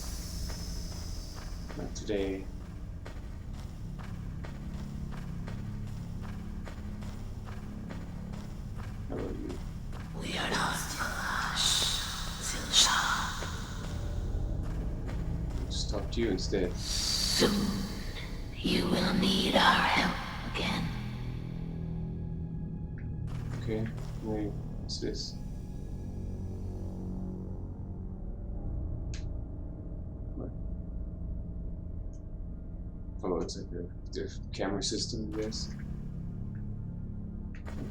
Not today. How about you? We are not Zilsha. I'll just talk to you instead. Soon you will need our help again. Okay. Wait, what's this? What? Oh, it's like their camera system, I guess.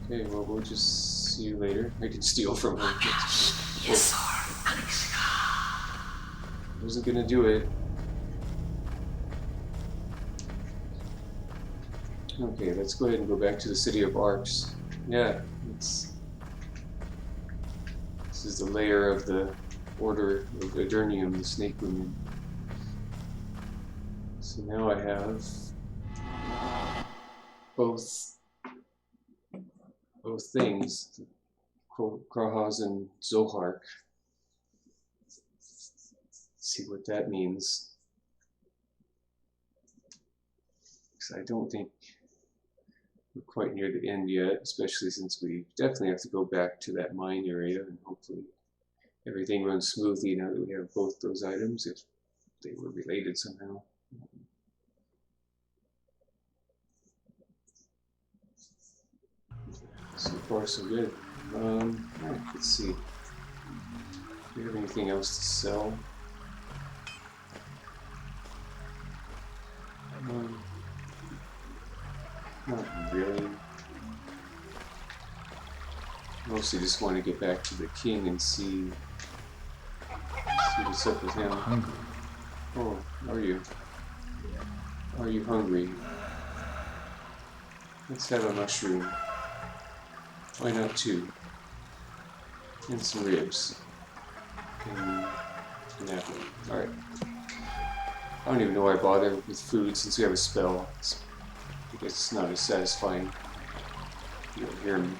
Okay, well, we'll just see you later. I can steal from her. Yes, sir. Wasn't gonna do it. Okay, let's go ahead and go back to the city of Arx. Yeah, this is the lair of the Order of Adernium, the Snake Women. So now I have both things, Krahaz and Zohark. See what that means. Because I don't think we're quite near the end yet, especially since we definitely have to go back to that mine area, and hopefully everything runs smoothly now that we have both those items, if they were related somehow. So far, so good. Alright, let's see. Do we have anything else to sell? Not really. Mostly just want to get back to the king and see what's up with him. Hungry. Oh, are you? Are you hungry? Let's have a mushroom. Why not two? And some ribs. And an apple. Alright. I don't even know why I bother with food since we have a spell. I guess it's not as satisfying. You don't hear him,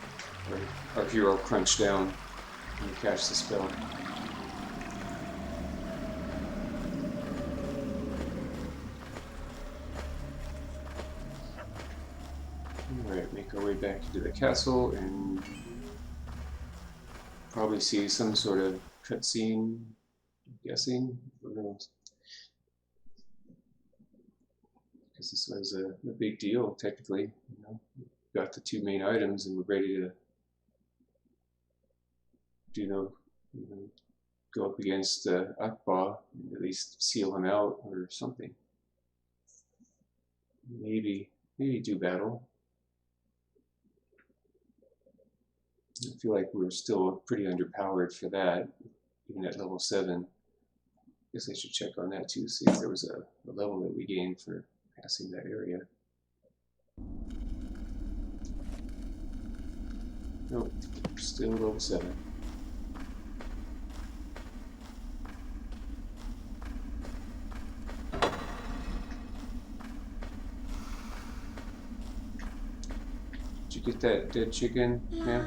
or our hero crunch down when you catch the spell. Alright, make our way back into the castle and probably see some sort of cutscene, I'm guessing. Because this was a big deal, technically. You know, we got the two main items and we're ready to go up against Akbar and at least seal him out or something. Maybe do battle. I feel like we're still pretty underpowered for that, even at level 7. Guess I should check on that too, see if there was a level that we gained for passing that area. Nope, still level 7. Did you get that dead chicken? Yeah?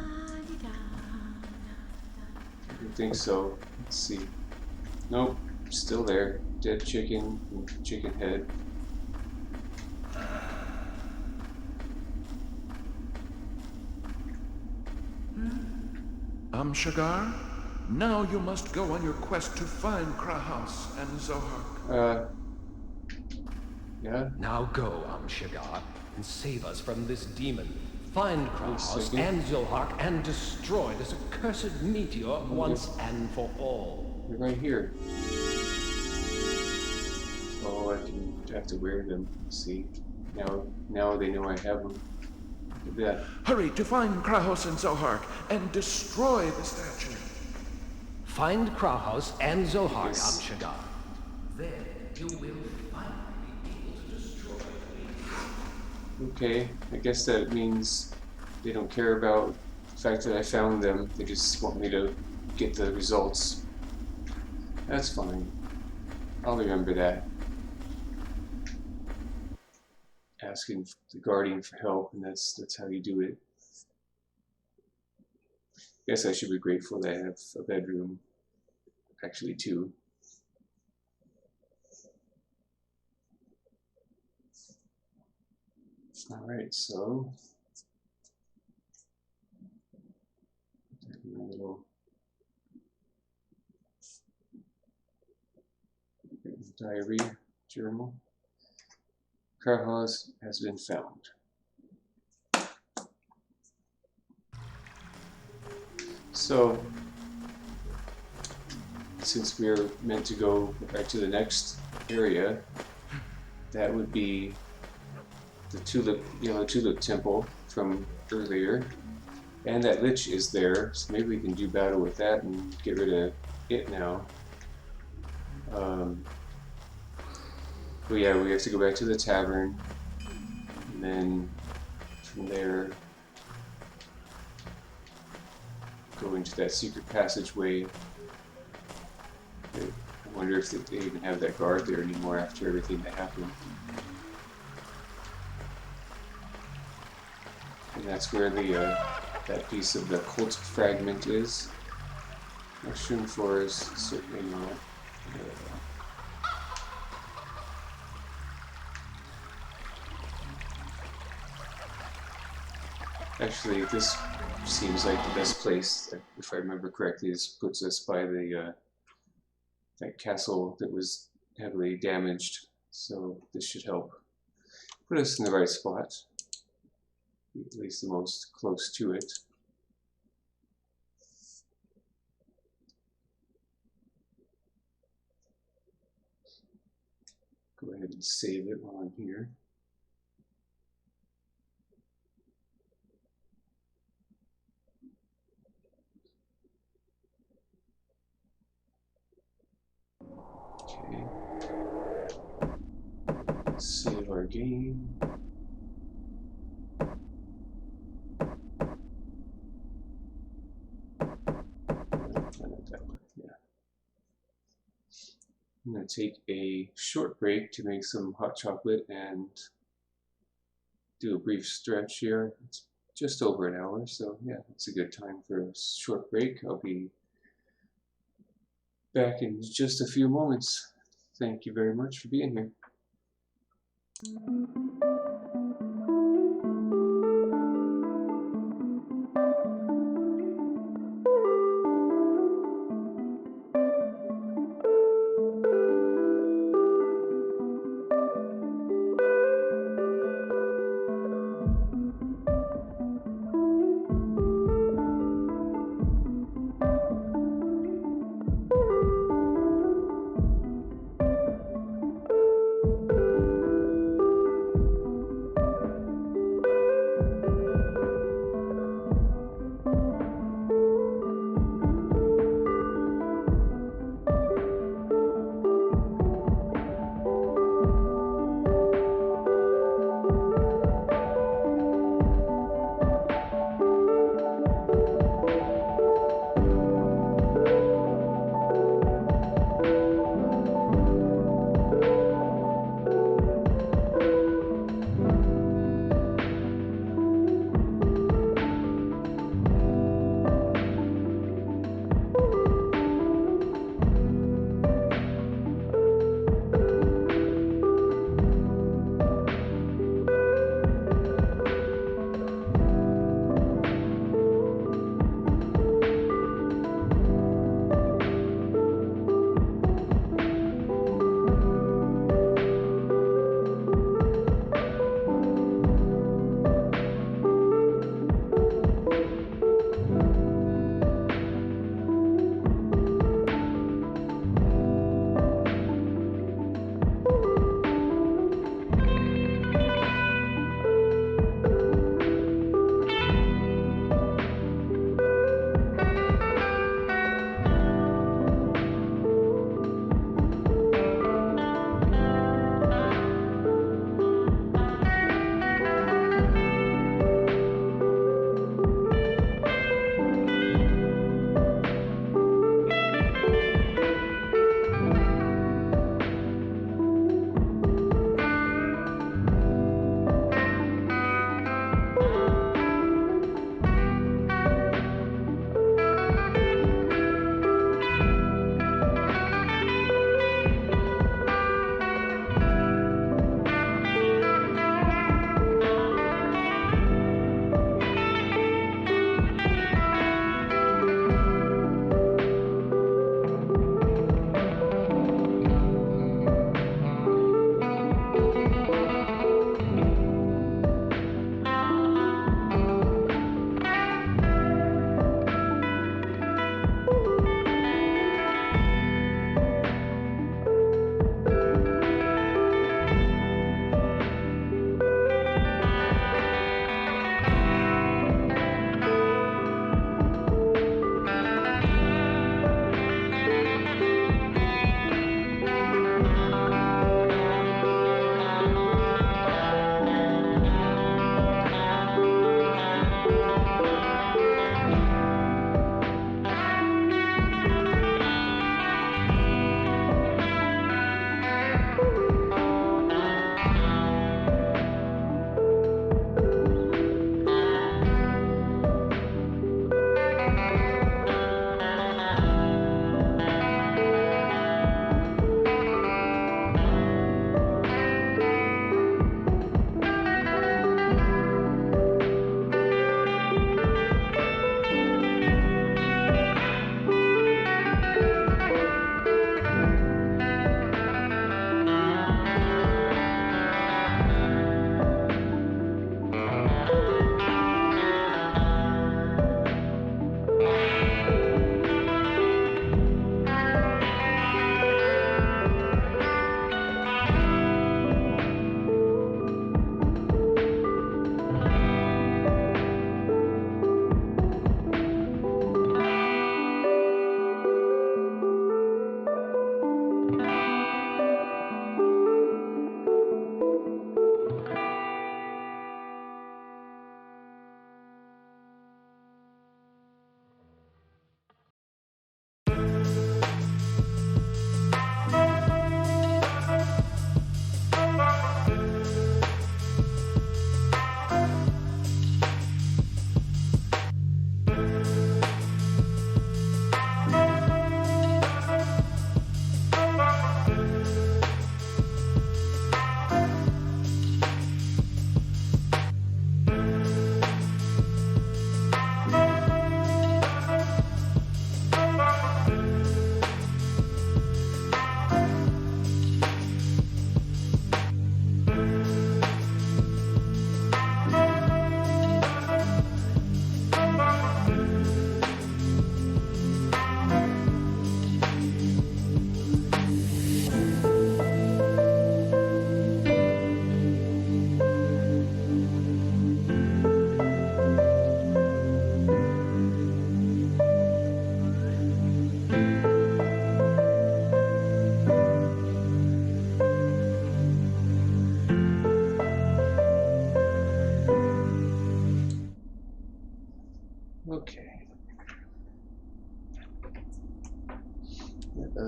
I don't think so. Let's see. Nope, still there. Dead chicken and chicken head. Shagar? Now you must go on your quest to find Krahaus and Zohar. Yeah? Now go, Shagar, and save us from this demon. Find Krahaus and Zohar and destroy this accursed meteor once and for all. They're right here. Oh, I have to wear them. Let's see. Now they know I have them. Look at that. Hurry to find Krahaus and Zohar and destroy the statue. Find Krahaus and Zohar, Yes. Shagar. Then you will finally be able to destroy me. Okay, I guess that means they don't care about the fact that I found them. They just want me to get the results. That's fine. I'll remember that. Asking the Guardian for help, and that's how you do it. Guess I should be grateful that I have a bedroom. Actually, 2. Alright, so a little diary journal. Krahaus has been found. So, since we're meant to go back to the next area, that would be the yellow tulip temple from earlier, and that lich is there, so maybe we can do battle with that and get rid of it now. But yeah, we have to go back to the tavern, and then from there go into that secret passageway. I wonder if they even have that guard there anymore after everything that happened. And that's where the that piece of the cult fragment is. Mushroom forest, certainly not. Actually, this seems like the best place, if I remember correctly. This puts us by the that castle that was heavily damaged, so this should help put us in the right spot. at least the most close to it. Go ahead and save it while I'm here. Okay. Save our game. I'm going to take a short break to make some hot chocolate and do a brief stretch here. It's just over an hour, so yeah, it's a good time for a short break. I'll be back in just a few moments. Thank you very much for being here.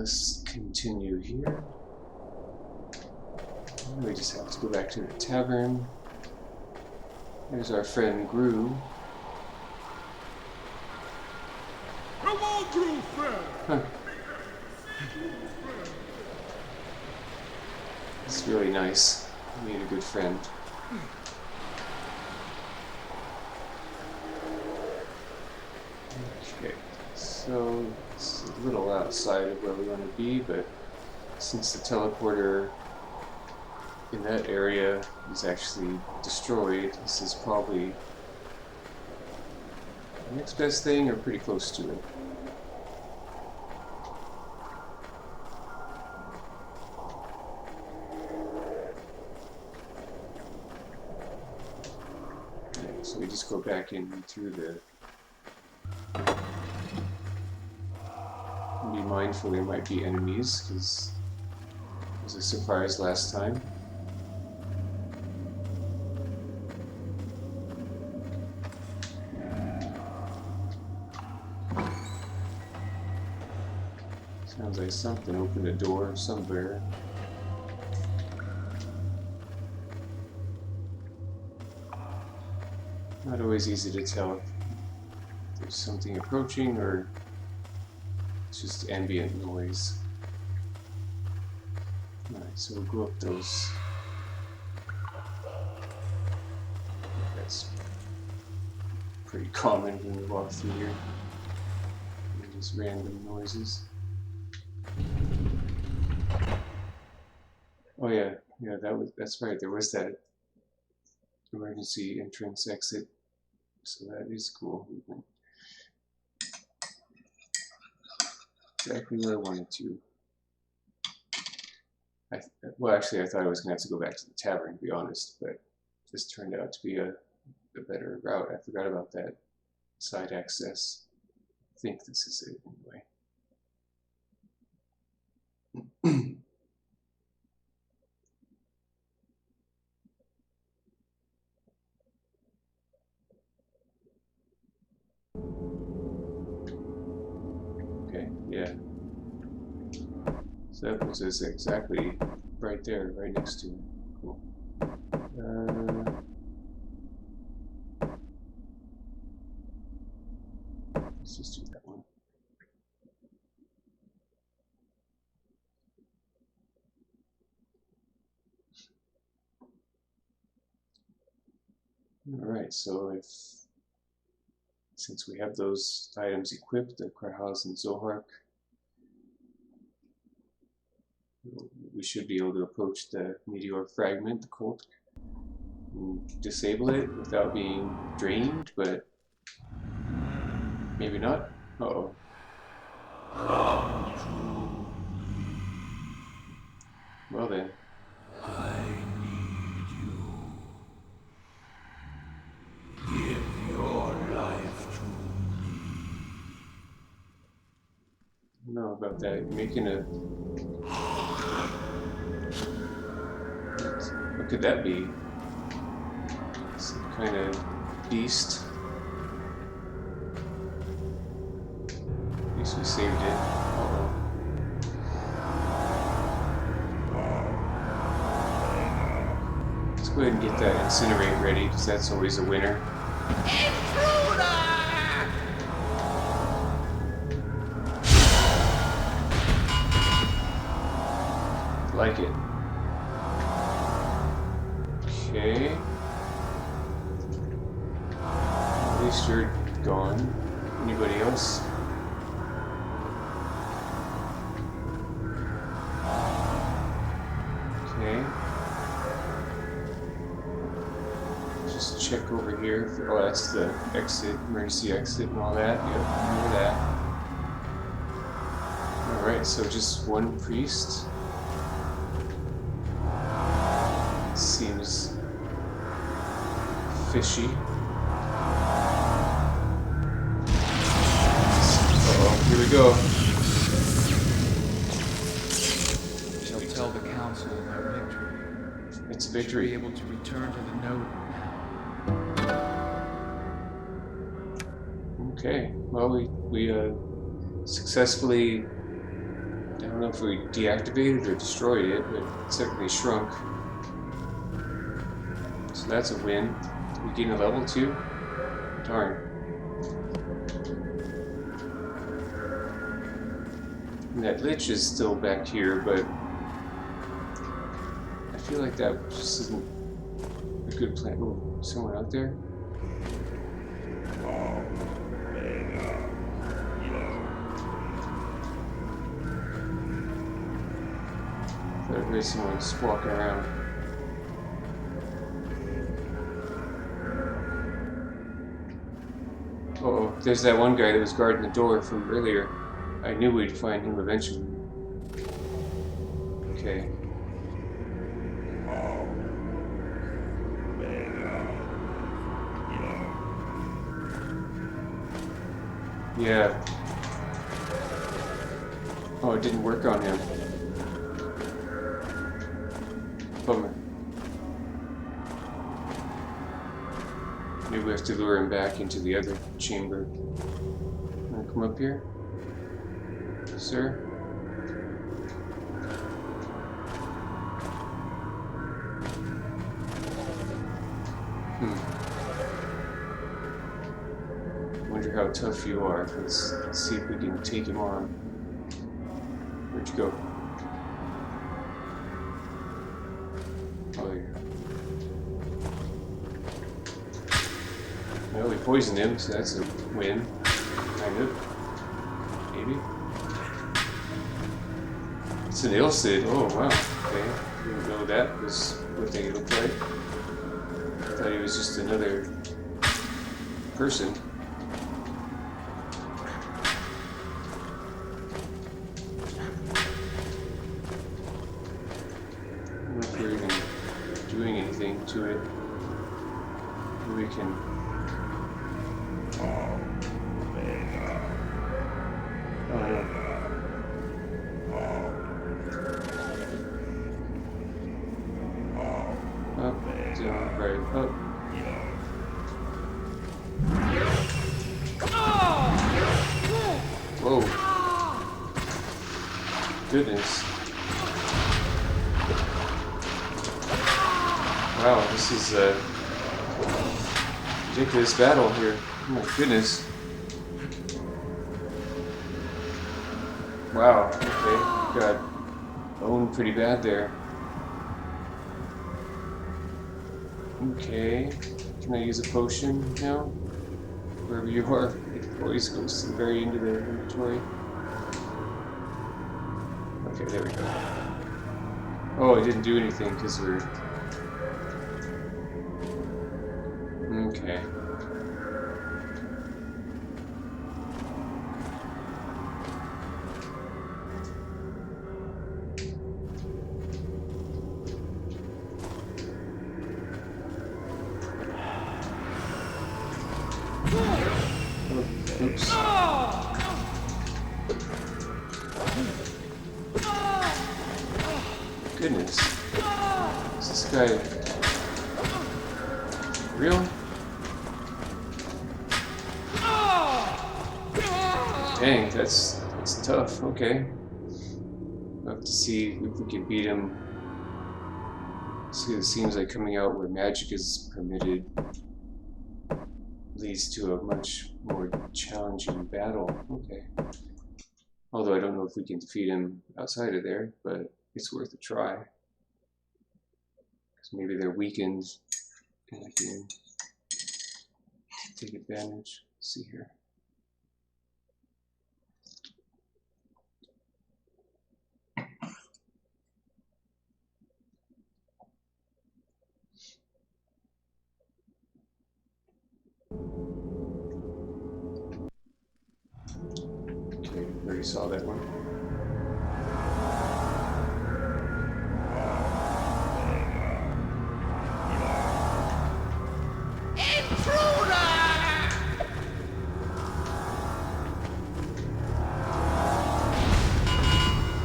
let's continue here. We just have to go back to the tavern. There's our friend Gru. Come on, true friend! Huh. It's really nice. I made a good friend. Okay, so it's a little outside of where we want to be, but since the teleporter in that area is actually destroyed, this is probably the next best thing or pretty close to it. Okay, so we just go back in through the... Be mindful there might be enemies, because it was a surprise last time. Sounds like something opened a door somewhere. Not always easy to tell if there's something approaching or it's just ambient noise. Alright, so we'll go up those. That's pretty common when we walk through here. Just random noises. Oh yeah, that's right. There was that emergency entrance exit, so that is cool. We went exactly where I wanted to. Well, actually, I thought I was gonna have to go back to the tavern, to be honest, but this turned out to be a better route. I forgot about that side access. I think this is it anyway. Okay, yeah. So that puts us exactly right there, right next to it. Cool. Let's just do that one. Alright, so since we have those items equipped, the Krahaz and Zohark, we should be able to approach the meteor fragment, the cult, and disable it without being drained, but maybe not. Uh-oh. Well then. I need you. Give your life to me. I don't know about that. You're making a... What could that be? Some kind of beast. At least we saved it. Uh-oh. Let's go ahead and get that incinerate ready, because that's always a winner. Like it. Okay. At least you're gone. Anybody else? Okay. Just check over here. Oh, that's the exit, emergency exit and all that. Yep, remember that. Alright, so just one priest. Seems fishy. Uh-oh, here we go. Shall tell the council of our victory. It's a Should be victory. able to return to the node now. Okay, well we successfully I don't know if we deactivated or destroyed it, but it certainly shrunk. So that's a win. Did we gain a level 2? Darn. And that lich is still back here, but I feel like that just isn't a good plan. Oh, someone out there? I heard someone just walking around. Uh-oh, there's that one guy that was guarding the door from earlier. I knew we'd find him eventually. Okay. Yeah. Oh, it didn't work on him. Bummer. Maybe we have to lure him back into the other chamber. Wanna come up here? Sir? Wonder how tough you are. Let's see if we can take him on. Where'd you go? Oh, yeah. Well, we poisoned him, so that's a win. Kind of. Maybe. It's an Ilcid. Oh, wow. Okay. Didn't know that was what they looked like. I thought he was just another person. I don't know if we're even doing anything to it. We can. Oh, no. Up, down, right, up. Whoa. Goodness. Wow, this is a ridiculous battle here. Oh my goodness. Wow, okay. Got owned pretty bad there. Okay. Can I use a potion now? Wherever you are. It always goes to the very end of the inventory. Okay, there we go. Oh, I didn't do anything because we're... Okay. Oh, oops. Goodness. Is this guy real? Dang, that's tough. Okay. We'll have to see if we can beat him. See, it seems like coming out where magic is permitted leads to a much more challenging battle. Okay. Although I don't know if we can defeat him outside of there, but it's worth a try. Because maybe they're weakened and I can take advantage. Let's see here. Okay, already saw that one.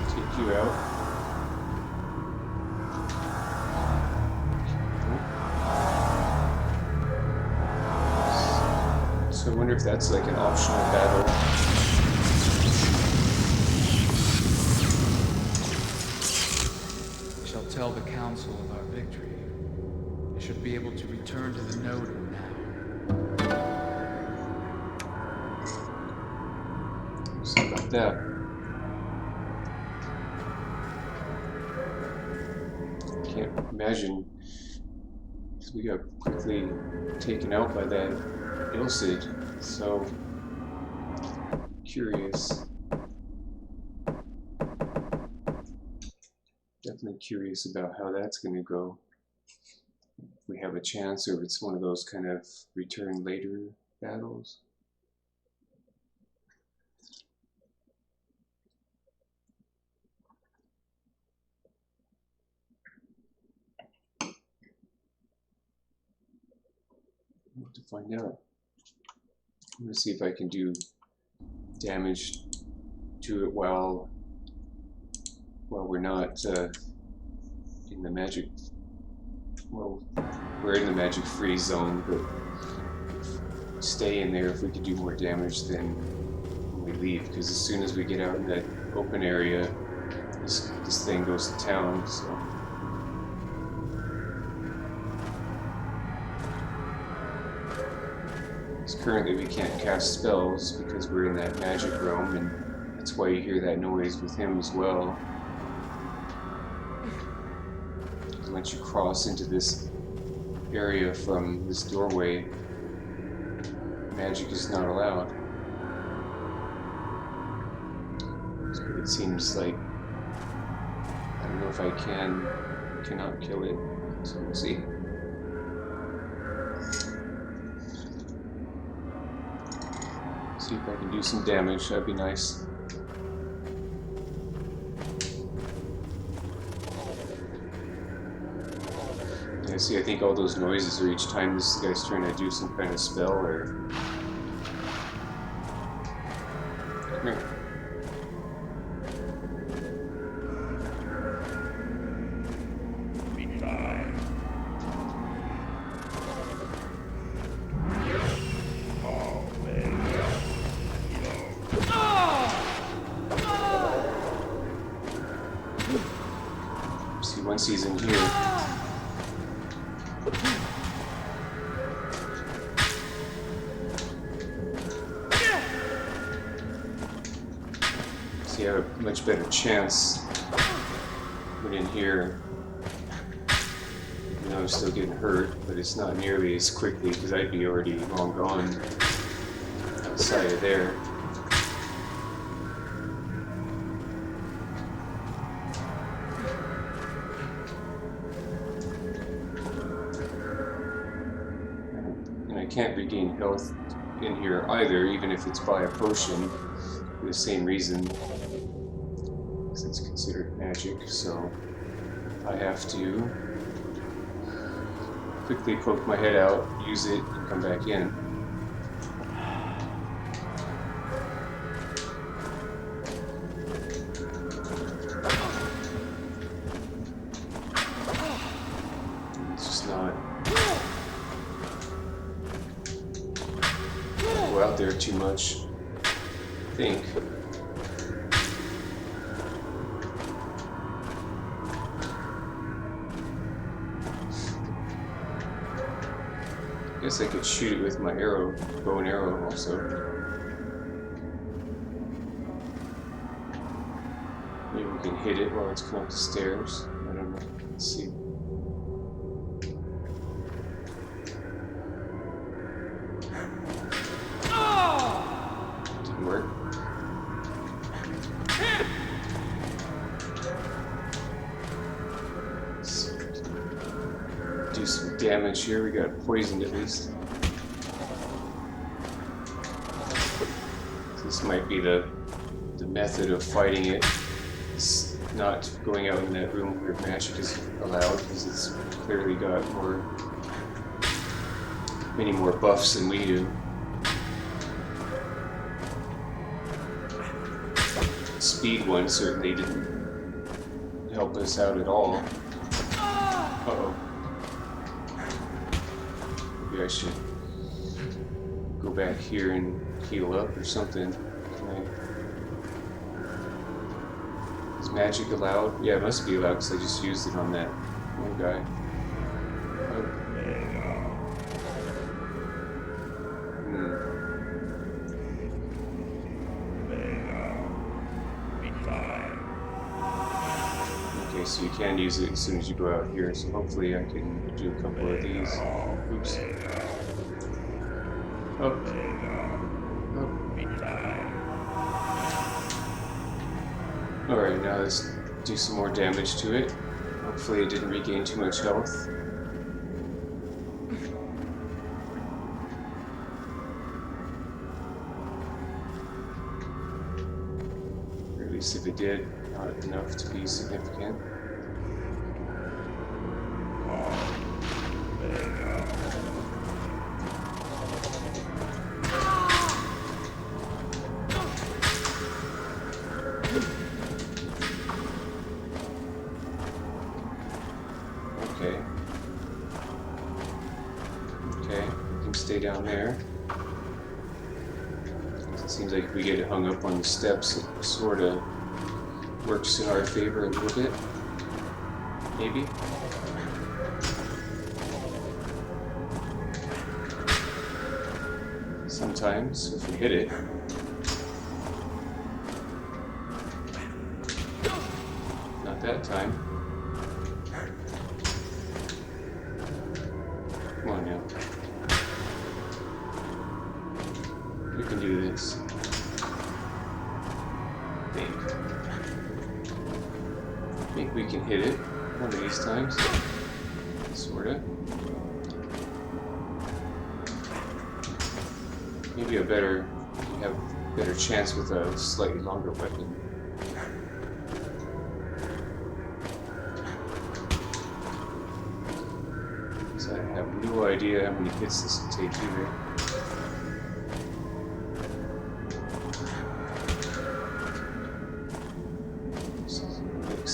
Take you out. So I wonder if that's like an optional battle. shall tell the council of our victory. They should be able to return to the node now. So about that. Can't imagine, because we got quickly taken out by that Ilcid. So curious. Definitely curious about how that's going to go. If we have a chance, or if it's one of those kind of return later battles. We'll have to find out. I'm going to see if I can do damage to it while we're not in the magic. Well, we're in the magic free zone, but stay in there if we could do more damage than when we leave. Because as soon as we get out in that open area, this thing goes to town. So. Currently we can't cast spells because we're in that magic realm, and that's why you hear that noise with him as well. Because once you cross into this area from this doorway, magic is not allowed. So it seems like, I don't know if I cannot kill it, so we'll see. See if I can do some damage, that'd be nice. Yeah, see, I think all those noises are each time this guy's trying to do some kind of spell or... Come here. Once he's in here, see, I have a much better chance when in here. You know, I'm still getting hurt, but it's not nearly as quickly because I'd be already long gone outside of there. Can't regain health in here either, even if it's by a potion, for the same reason, because it's considered magic. So I have to quickly poke my head out, use it, and come back in. It's just not out there too much, I think. I guess I could shoot it with my arrow, bow and arrow also. Maybe we can hit it while it's coming up the stairs. I don't know. Let's see. Work. Let's do some damage here. We got poisoned at least. This might be the method of fighting it. It's not going out in that room where magic is allowed, because it's clearly got many more buffs than we do. Speed one certainly didn't help us out at all. Uh-oh. Maybe I should go back here and heal up or something. Is magic allowed? Yeah, it must be allowed because I just used it on that one guy. Okay, so you can use it as soon as you go out here, so hopefully I can do a couple of these. Oops. Oh. Alright, now let's do some more damage to it. Hopefully it didn't regain too much health. Or at least if it did, not enough to be significant. Okay, we can stay down there. It seems like if we get hung up on the steps, it sort of works in our favor a little bit. Maybe. Sometimes, if we hit it. Not that time. Come on now. We can do this. I think we can hit it one of these times. Sorta. Maybe we have a better chance with a slightly longer weapon. So I have no idea how many hits this will take either.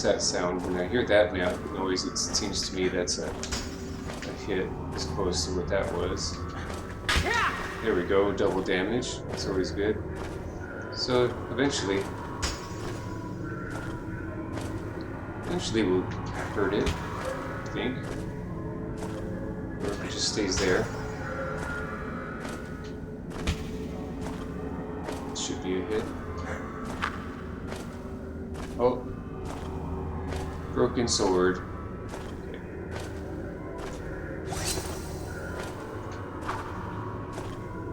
That sound, when I hear that noise, it seems to me that's a hit as opposed to what that was. There we go, double damage. That's always good. So eventually we'll hurt it, I think. Or if it just stays there. It should be a hit. Oh. Broken sword. Okay.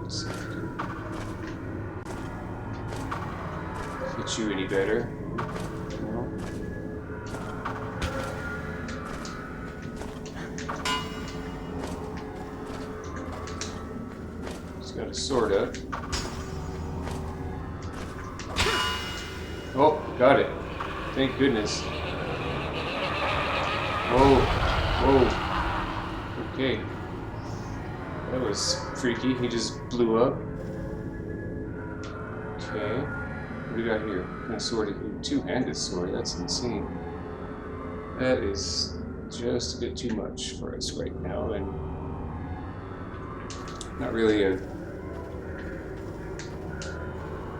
Let's see if I can hit you any better. No. Just got a sword up. Oh, got it. Thank goodness. Whoa, whoa, okay. That was freaky, he just blew up. Okay, what do we got here? What kind of sword? A two-handed sword, that's insane. That is just a bit too much for us right now, and not really a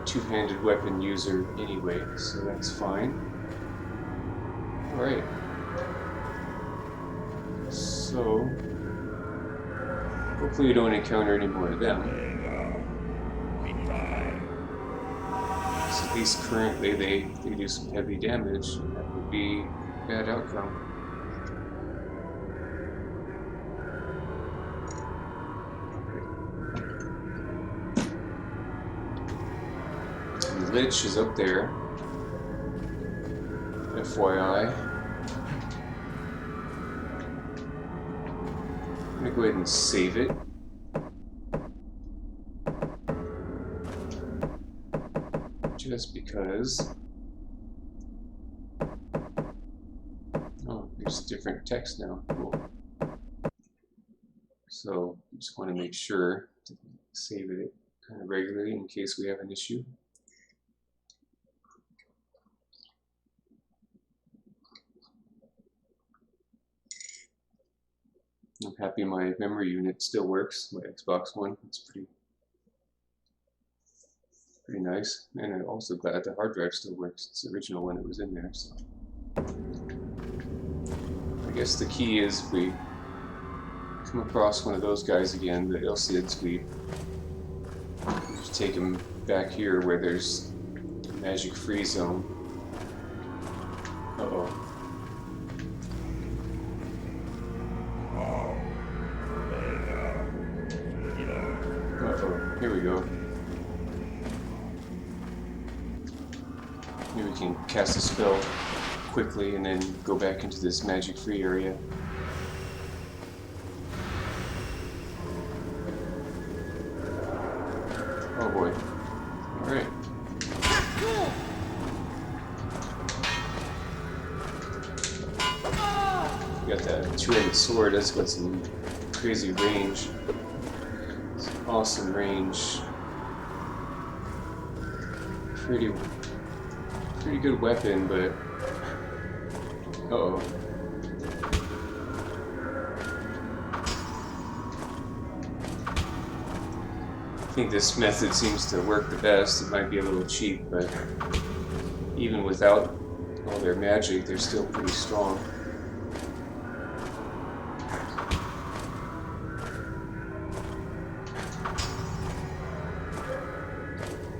two-handed weapon user anyway, so that's fine. Alright. So, hopefully you don't encounter any more of them. So at least currently they do some heavy damage, and that would be a bad outcome. And the Lich is up there. FYI. I'm gonna go ahead and save it. Just because. Oh, there's different text now. Cool. So, just want to make sure to save it kind of regularly in case we have an issue. I'm happy my memory unit still works, my Xbox One. It's Pretty nice. And I'm also glad the hard drive still works. It's the original one that was in there, so. I guess the key is if we come across one of those guys again, the Ilcids, we just take them back here where there's a magic free zone. Uh-oh. Uh-oh, here we go. Maybe we can cast a spell quickly and then go back into this magic free area. Oh boy. Alright. Got that two-handed sword, that's got some crazy range. Some awesome range. Pretty good weapon, but uh-oh. I think this method seems to work the best. It might be a little cheap, but even without all their magic, they're still pretty strong.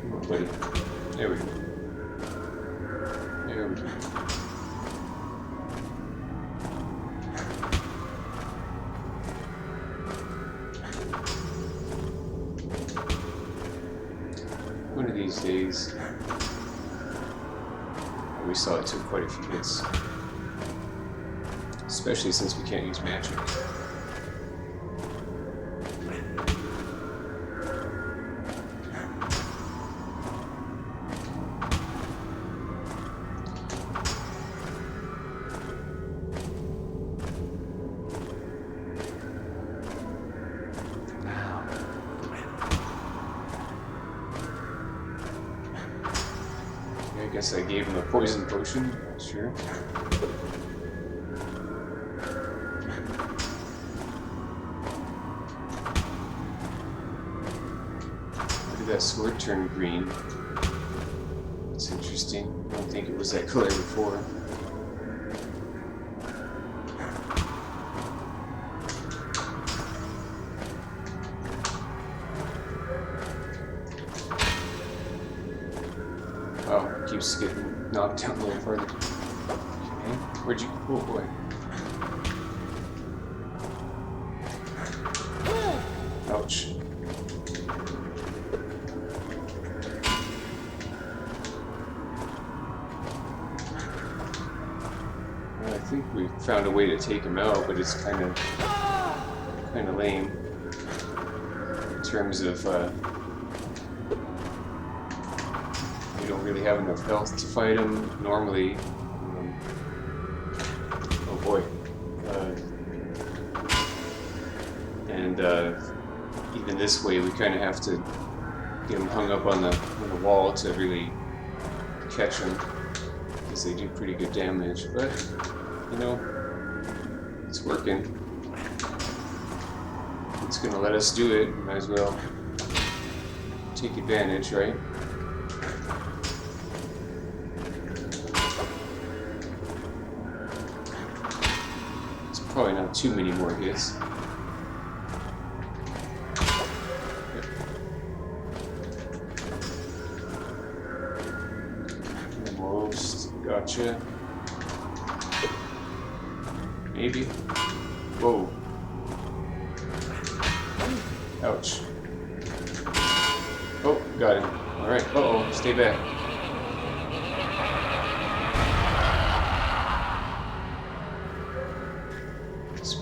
Come on, buddy. There we go. There we go. One of these days, we saw it took quite a few hits, especially since we can't use magic. I guess I gave him a poison potion, sure. Why did that sword turn green? That's interesting. I don't think it was that color before. Oh, it keeps getting knocked down a little further. Okay, where'd you? Oh boy. Ouch. Well, I think we found a way to take him out, but it's kind of lame in terms of. We don't really have enough health to fight him normally. Oh boy. And even this way, we kind of have to get him hung up on the wall to really catch him, because they do pretty good damage. But you know, it's working. It's gonna let us do it. Might as well take advantage, right? Probably not too many more hits. Yep. Almost. Gotcha. Maybe. Whoa. Ouch. Oh, got him. Alright. Uh-oh. Stay back.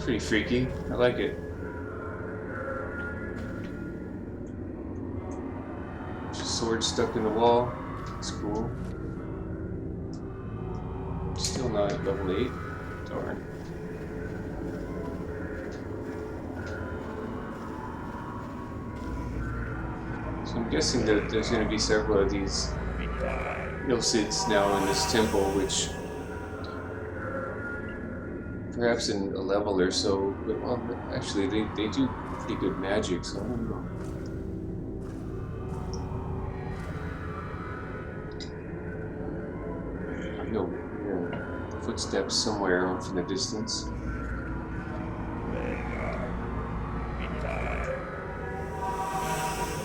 Pretty freaky. I like it. Sword stuck in the wall. It's cool. Still not at level 8. Darn. So I'm guessing that there's going to be several of these Ilcids now in this temple, which perhaps in a level or so, but well, actually they do pretty good magic, so I don't know. footsteps somewhere off in the distance.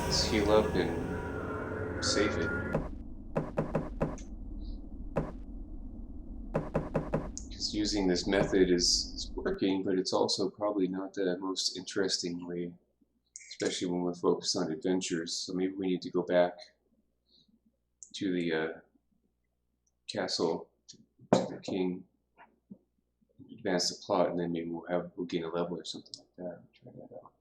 Let's heal up and save it. Because using this method is working, but it's also probably not the most interesting way, especially when we're focused on adventures. So maybe we need to go back to the castle, to the king, advance the plot, and then maybe we'll gain a level or something like that. Try that out.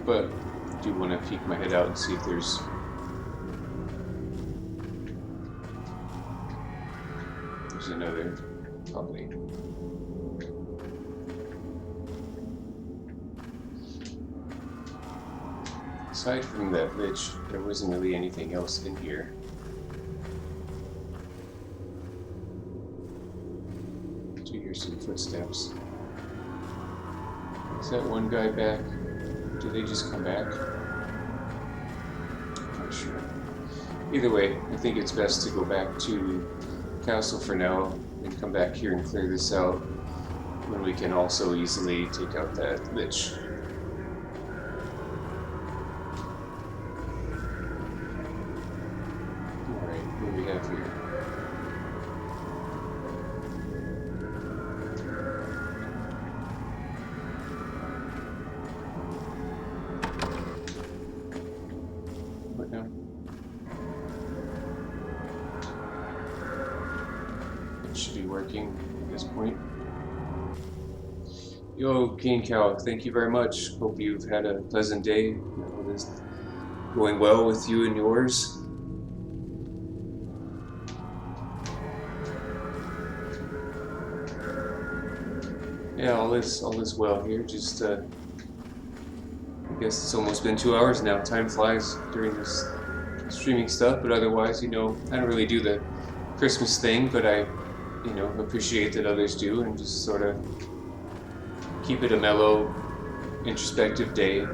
But I do want to peek my head out and see if there's another, probably. Aside from that lich, there wasn't really anything else in here. I do hear some footsteps. Is that one guy back? Did they just come back? Not sure. Either way, I think it's best to go back to castle for now and come back here and clear this out when we can also easily take out that lich. Alright, what do we have here? What now? It should be working at this point. Yo, King Cow, thank you very much. Hope you've had a pleasant day. It is going well with you and yours. Yeah, all is well here. Just I guess it's almost been 2 hours now. Time flies during this streaming stuff, but otherwise, you know, I don't really do the Christmas thing, but I, you know, appreciate that others do, and just sort of keep it a mellow, introspective day.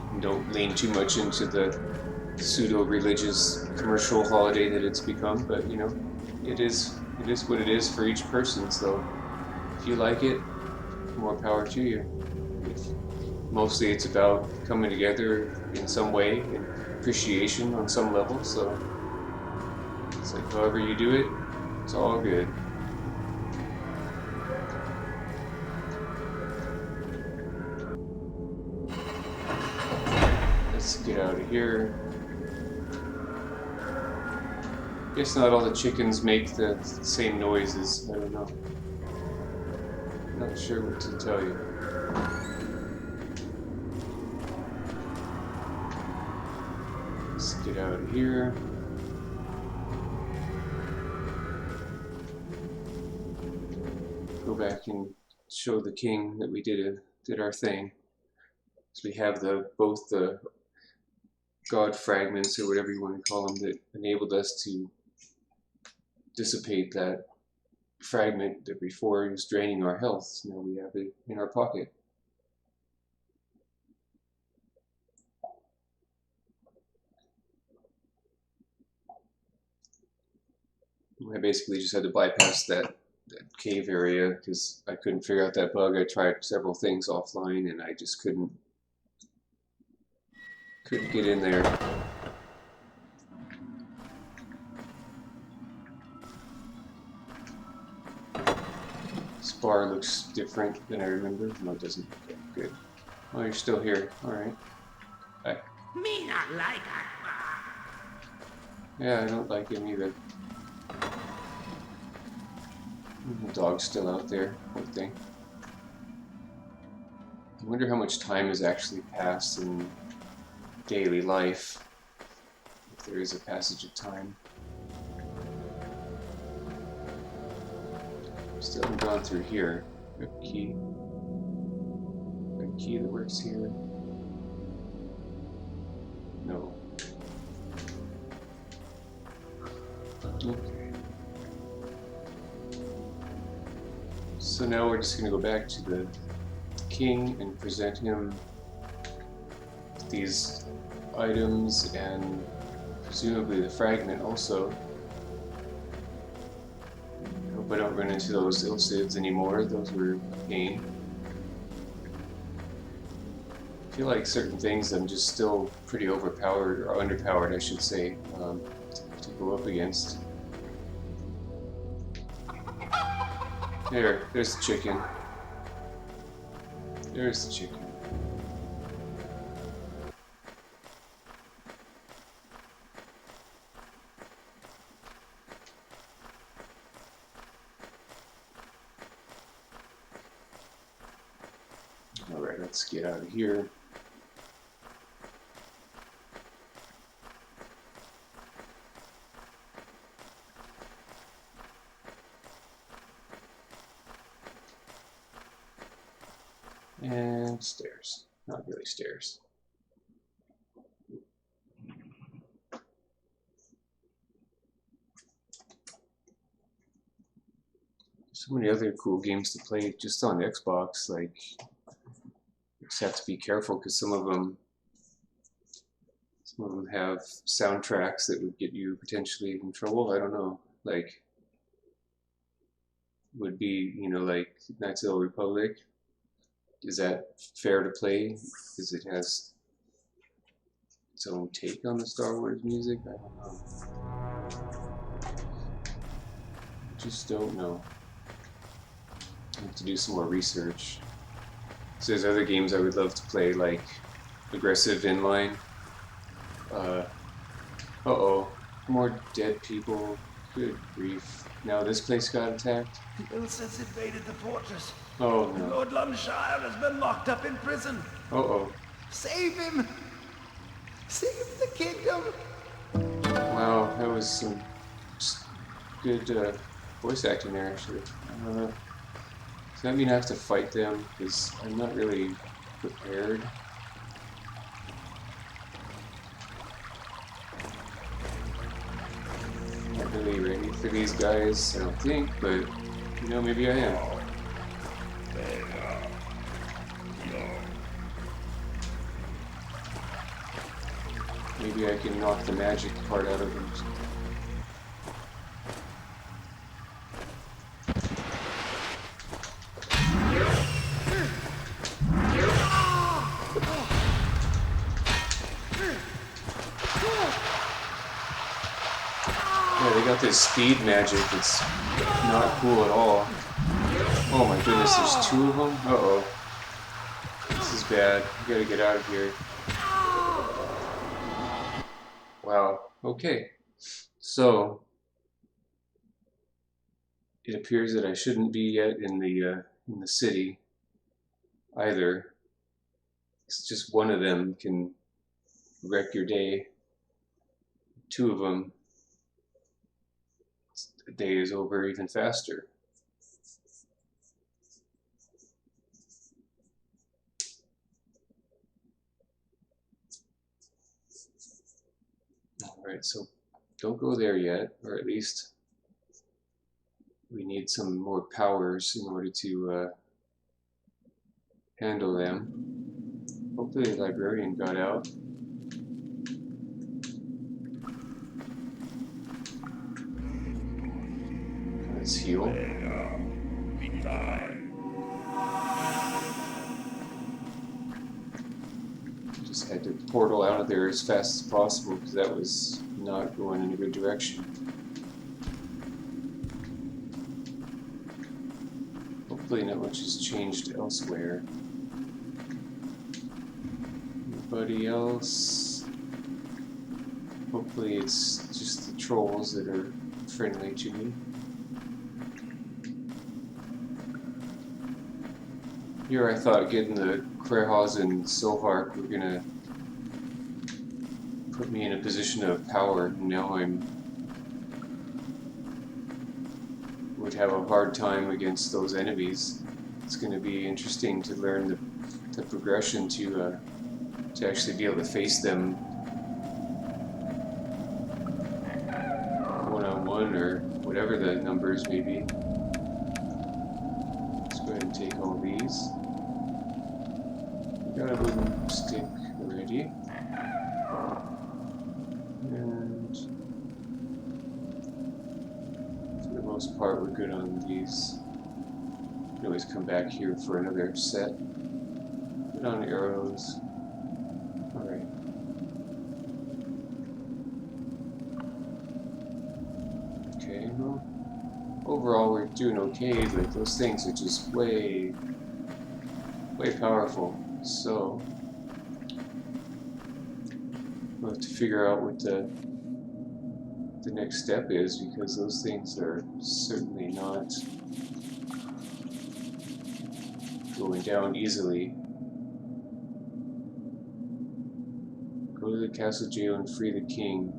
And don't lean too much into the pseudo-religious commercial holiday that it's become, but you know, it is what it is for each person. So if you like it, more power to you. Mostly it's about coming together in some way and appreciation on some level, so it's like however you do it, it's all good. Let's get out of here. Guess not all the chickens make the same noises. I don't know. Not sure what to tell you. Let's get out of here. Go back and show the king that we did our thing. So we have both the god fragments, or whatever you want to call them, that enabled us to dissipate that fragment that before was draining our health. Now we have it in our pocket. I basically just had to bypass that cave area because I couldn't figure out that bug. I tried several things offline and I just couldn't get in there. This bar looks different than I remember. No, it doesn't. Okay, good. Oh, you're still here. Alright. Bye. Me not like that. Yeah, I don't like him either. The dog's still out there, poor thing. I wonder how much time has actually passed in daily life, if there is a passage of time. Still haven't gone through here. We have a key. We have a key that works here. No. Okay. So now we're just going to go back to the king and present him these items and presumably the fragment also. I hope I don't run into those Ilcids anymore. Those were a pain. I feel like certain things I'm just still pretty overpowered, or underpowered I should say, to go up against. There's the chicken. There's the chicken. Alright, let's get out of here. And stairs. Not really stairs. So many other cool games to play just on Xbox. Like, you just have to be careful because some of them have soundtracks that would get you potentially in trouble. I don't know. Like, would be, you know, like Knights of the Old Republic. Is that fair to play? Because it has its own take on the Star Wars music? I don't know. Just don't know. I have to do some more research. So there's other games I would love to play, like Aggressive Inline. Uh-oh. More dead people. Good grief. Now this place got attacked? The Ilcids invaded the fortress. Oh no. Lord Lunshire has been locked up in prison. Uh-oh. Save him! Save the kingdom! Wow, that was some good voice acting there, actually. Does that mean I have to fight them? Because I'm not really prepared. Not really ready for these guys, I don't think, but, you know, maybe I am. Maybe I can knock the magic part out of them. Yeah, they got this speed magic that's not cool at all. Oh my goodness, there's two of them? Uh-oh. This is bad. We gotta get out of here. Wow. Okay. So it appears that I shouldn't be yet in the city either. It's just one of them can wreck your day. Two of them, the day is over even faster. Alright, so don't go there yet, or at least we need some more powers in order to handle them. Hopefully the librarian got out. Let's heal. Just had to portal out of there as fast as possible because that was not going in a good direction. Hopefully not much has changed elsewhere. Anybody else? Hopefully it's just the trolls that are friendly to me. Here I thought getting the Krehaz and Silhark were gonna put me in a position of power. Now would have a hard time against those enemies. It's gonna be interesting to learn the progression to actually be able to face them one-on-one or whatever the numbers may be. Let's go ahead and take all these. Got a wooden stick already. And for the most part, we're good on these. You can always come back here for another set. Put on arrows. Alright. Okay, well, overall we're doing okay, but those things are just way powerful. So we'll have to figure out what the next step is, because those things are certainly not going down easily. Go to the castle jail and free the king.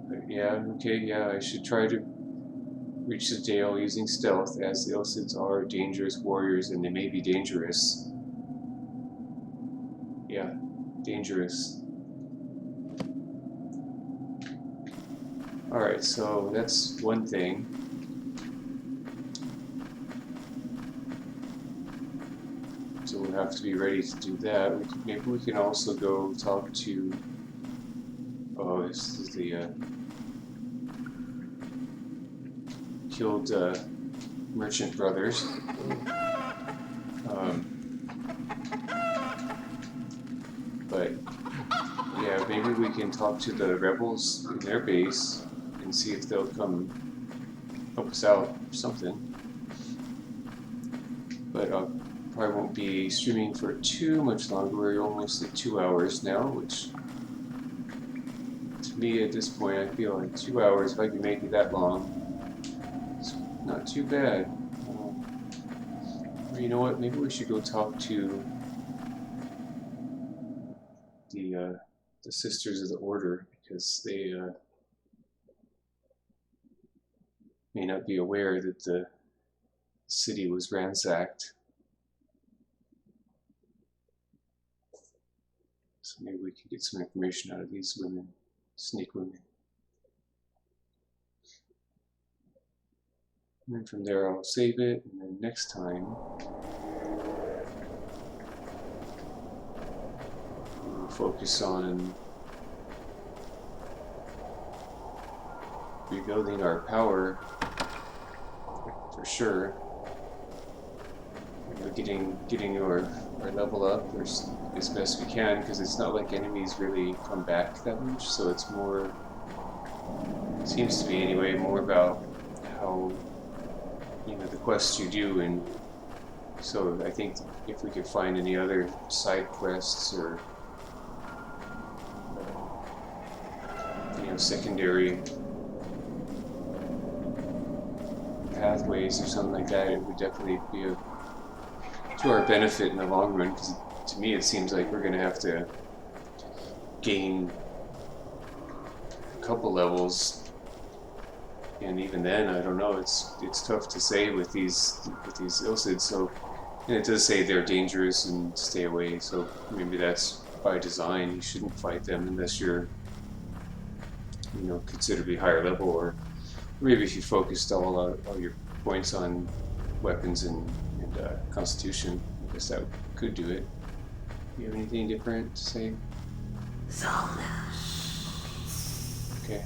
But yeah, okay, yeah, I should try to reach the jail using stealth, as the Ilcids are dangerous warriors, and they may be dangerous. Yeah, dangerous. Alright, so that's one thing. So we'll have to be ready to do that. Maybe we can also go talk to... Oh, this is the... killed merchant brothers. But yeah, maybe we can talk to the rebels in their base and see if they'll come help us out or something. But probably won't be streaming for too much longer. We're almost at 2 hours now, which to me at this point I feel like 2 hours, if I can make it that long, it's not too bad. Or you know what, maybe we should go talk to the Sisters of the Order, because they may not be aware that the city was ransacked. So maybe we can get some information out of these women, snake women. And then from there I'll save it, and then next time we'll focus on rebuilding our power for sure. You know, getting our level up as best we can, because it's not like enemies really come back that much, so it's more, seems to be anyway, more about how, you know, the quests you do. And so I think if we could find any other side quests or you know, secondary pathways or something like that, it would definitely be to our benefit in the long run, because to me it seems like we're going to have to gain a couple levels, and even then I don't know, it's tough to say with these Ilcids. So, and it does say they're dangerous and stay away, so maybe that's by design. You shouldn't fight them unless you're, you know, considerably higher level, or maybe if you focused all your points on weapons and constitution, I guess that could do it. Do you have anything different to say? Okay.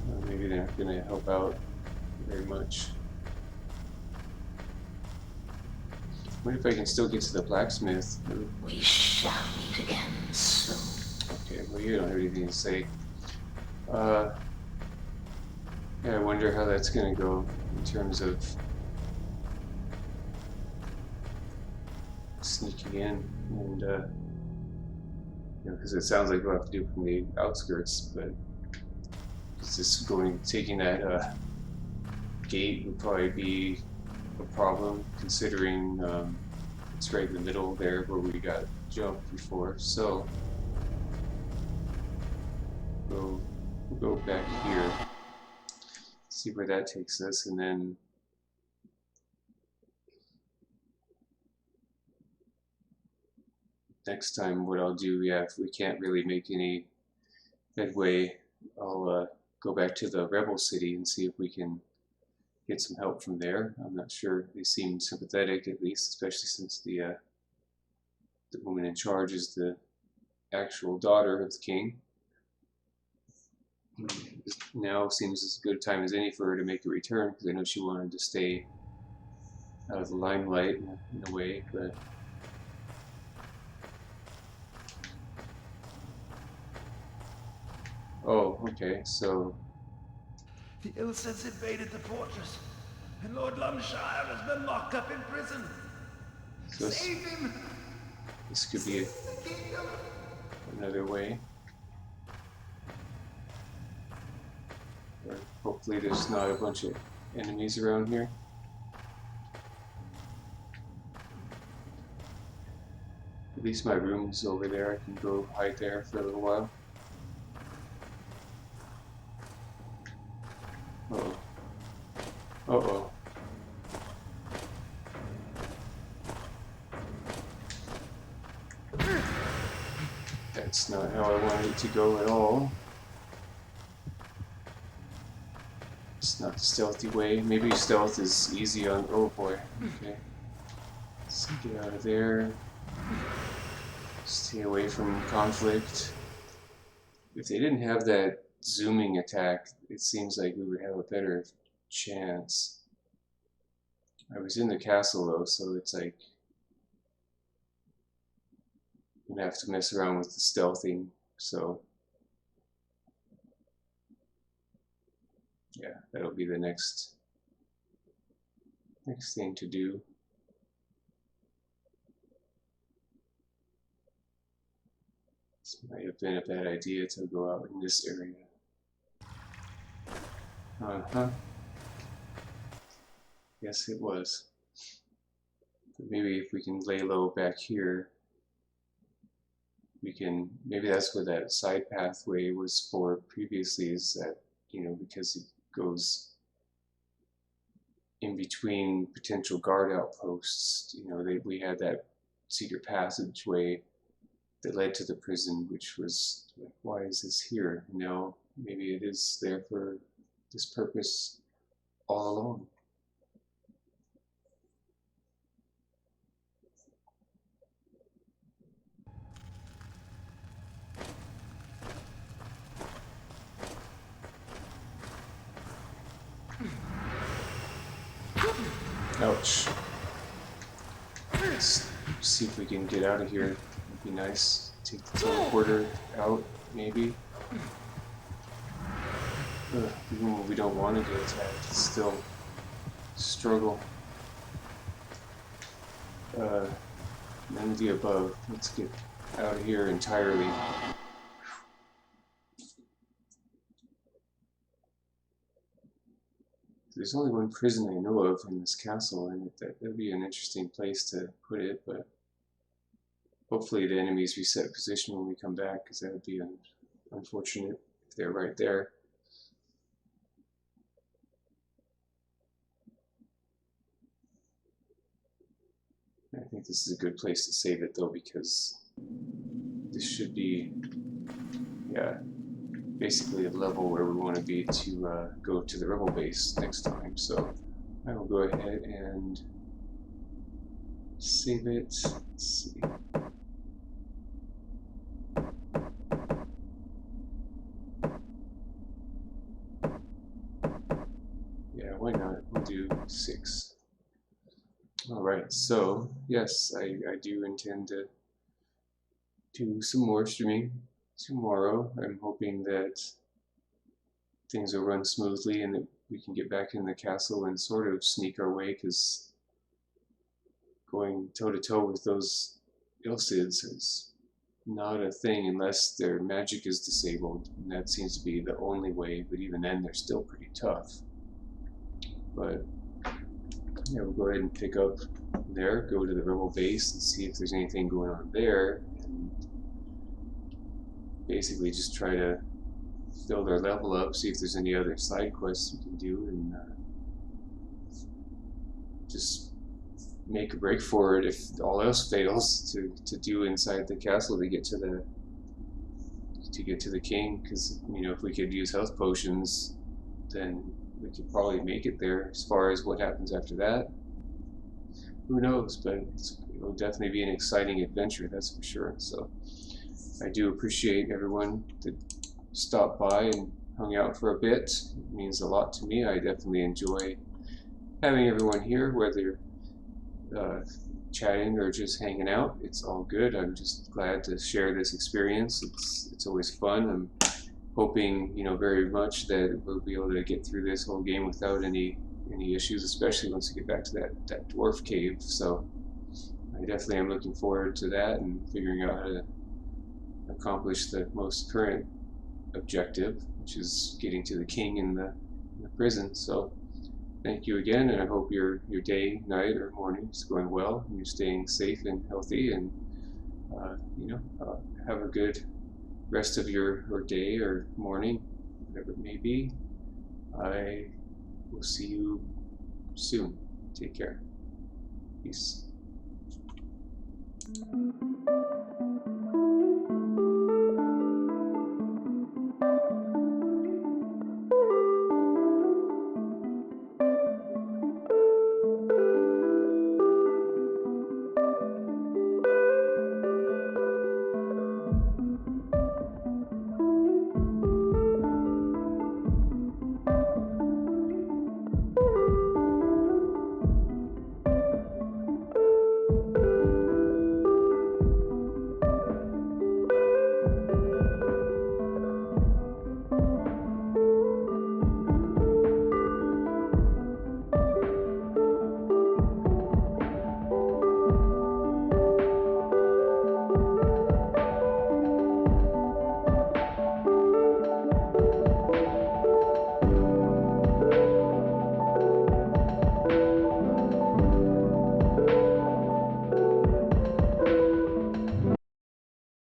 Well, maybe they're not going to help out very much. I wonder if I can still get to the blacksmith. We shall meet again soon. Okay, well, you don't have anything to say. Yeah, I wonder how that's going to go in terms of sneaking in, and you know, because it sounds like we'll have to do it from the outskirts, but it's just taking that gate would probably be a problem, considering it's right in the middle there where we got jumped before. So we'll go back here, see where that takes us, and then next time what I'll do, yeah, if we can't really make any headway, I'll go back to the rebel city and see if we can get some help from there. I'm not sure. They seem sympathetic, at least, especially since the woman in charge is the actual daughter of the king. Now seems as good a time as any for her to make a return, because I know she wanted to stay out of the limelight in a way, but oh, okay, so The Ilsets invaded the fortress, and Lord Lumshire has been locked up in prison. Save him! this could be The kingdom! another way. Or hopefully there's not a bunch of enemies around here. At least my room's over there. I can go hide there for a little while. Uh-oh. Uh-oh. That's not how I wanted it to go at all. It's not the stealthy way. Maybe stealth is easy on... Oh boy. Okay. Let's get out of there. Stay away from conflict. If they didn't have that zooming attack, it seems like we would have a better chance. I was in the castle though, so it's like I'm gonna have to mess around with the stealthing, so yeah, that'll be the next thing to do. This might have been a bad idea to go out in this area. Uh-huh. Yes, it was. But maybe if we can lay low back here, we can, maybe that's what that side pathway was for previously, is that, you know, because it goes in between potential guard outposts, you know, we had that secret passageway that led to the prison, which was like, why is this here? You know, maybe it is there for this purpose all along. Ouch. Let's see if we can get out of here. It'd be nice. Take the teleporter out, maybe. Even when we don't want to get attacked, it's still a struggle. None of the above. Let's get out of here entirely. There's only one prison I know of in this castle, and that'd be an interesting place to put it, but hopefully the enemies reset position when we come back, because that would be unfortunate if they're right there. I think this is a good place to save it though, because this should be, yeah, basically a level where we want to be to go to the rebel base next time. So I will go ahead and save it. Let's see. Yeah, why not? We'll do 6. Alright, so yes, I do intend to do some more streaming tomorrow. I'm hoping that things will run smoothly and that we can get back in the castle and sort of sneak our way, because going toe to toe with those Ilsids is not a thing unless their magic is disabled, and that seems to be the only way, but even then they're still pretty tough. But yeah, we'll go ahead and pick up there, go to the rebel base and see if there's anything going on there, and basically just try to build our level up, see if there's any other side quests we can do, and just make a break for it if all else fails to do inside the castle to get to to get to the king, because you know, if we could use health potions, then we could probably make it there. As far as what happens after that, who knows? But it'll definitely be an exciting adventure, that's for sure. So I do appreciate everyone that stopped by and hung out for a bit. It means a lot to me. I definitely enjoy having everyone here, whether chatting or just hanging out. It's all good. I'm just glad to share this experience. It's always fun. I'm hoping, you know, very much that we'll be able to get through this whole game without any issues, especially once we get back to that dwarf cave. So I definitely am looking forward to that and figuring out how to accomplish the most current objective, which is getting to the king in the prison. So thank you again, and I hope your day, night, or morning is going well, and you're staying safe and healthy, and have a good rest of your day or morning, whatever it may be. I will see you soon. Take care. Peace.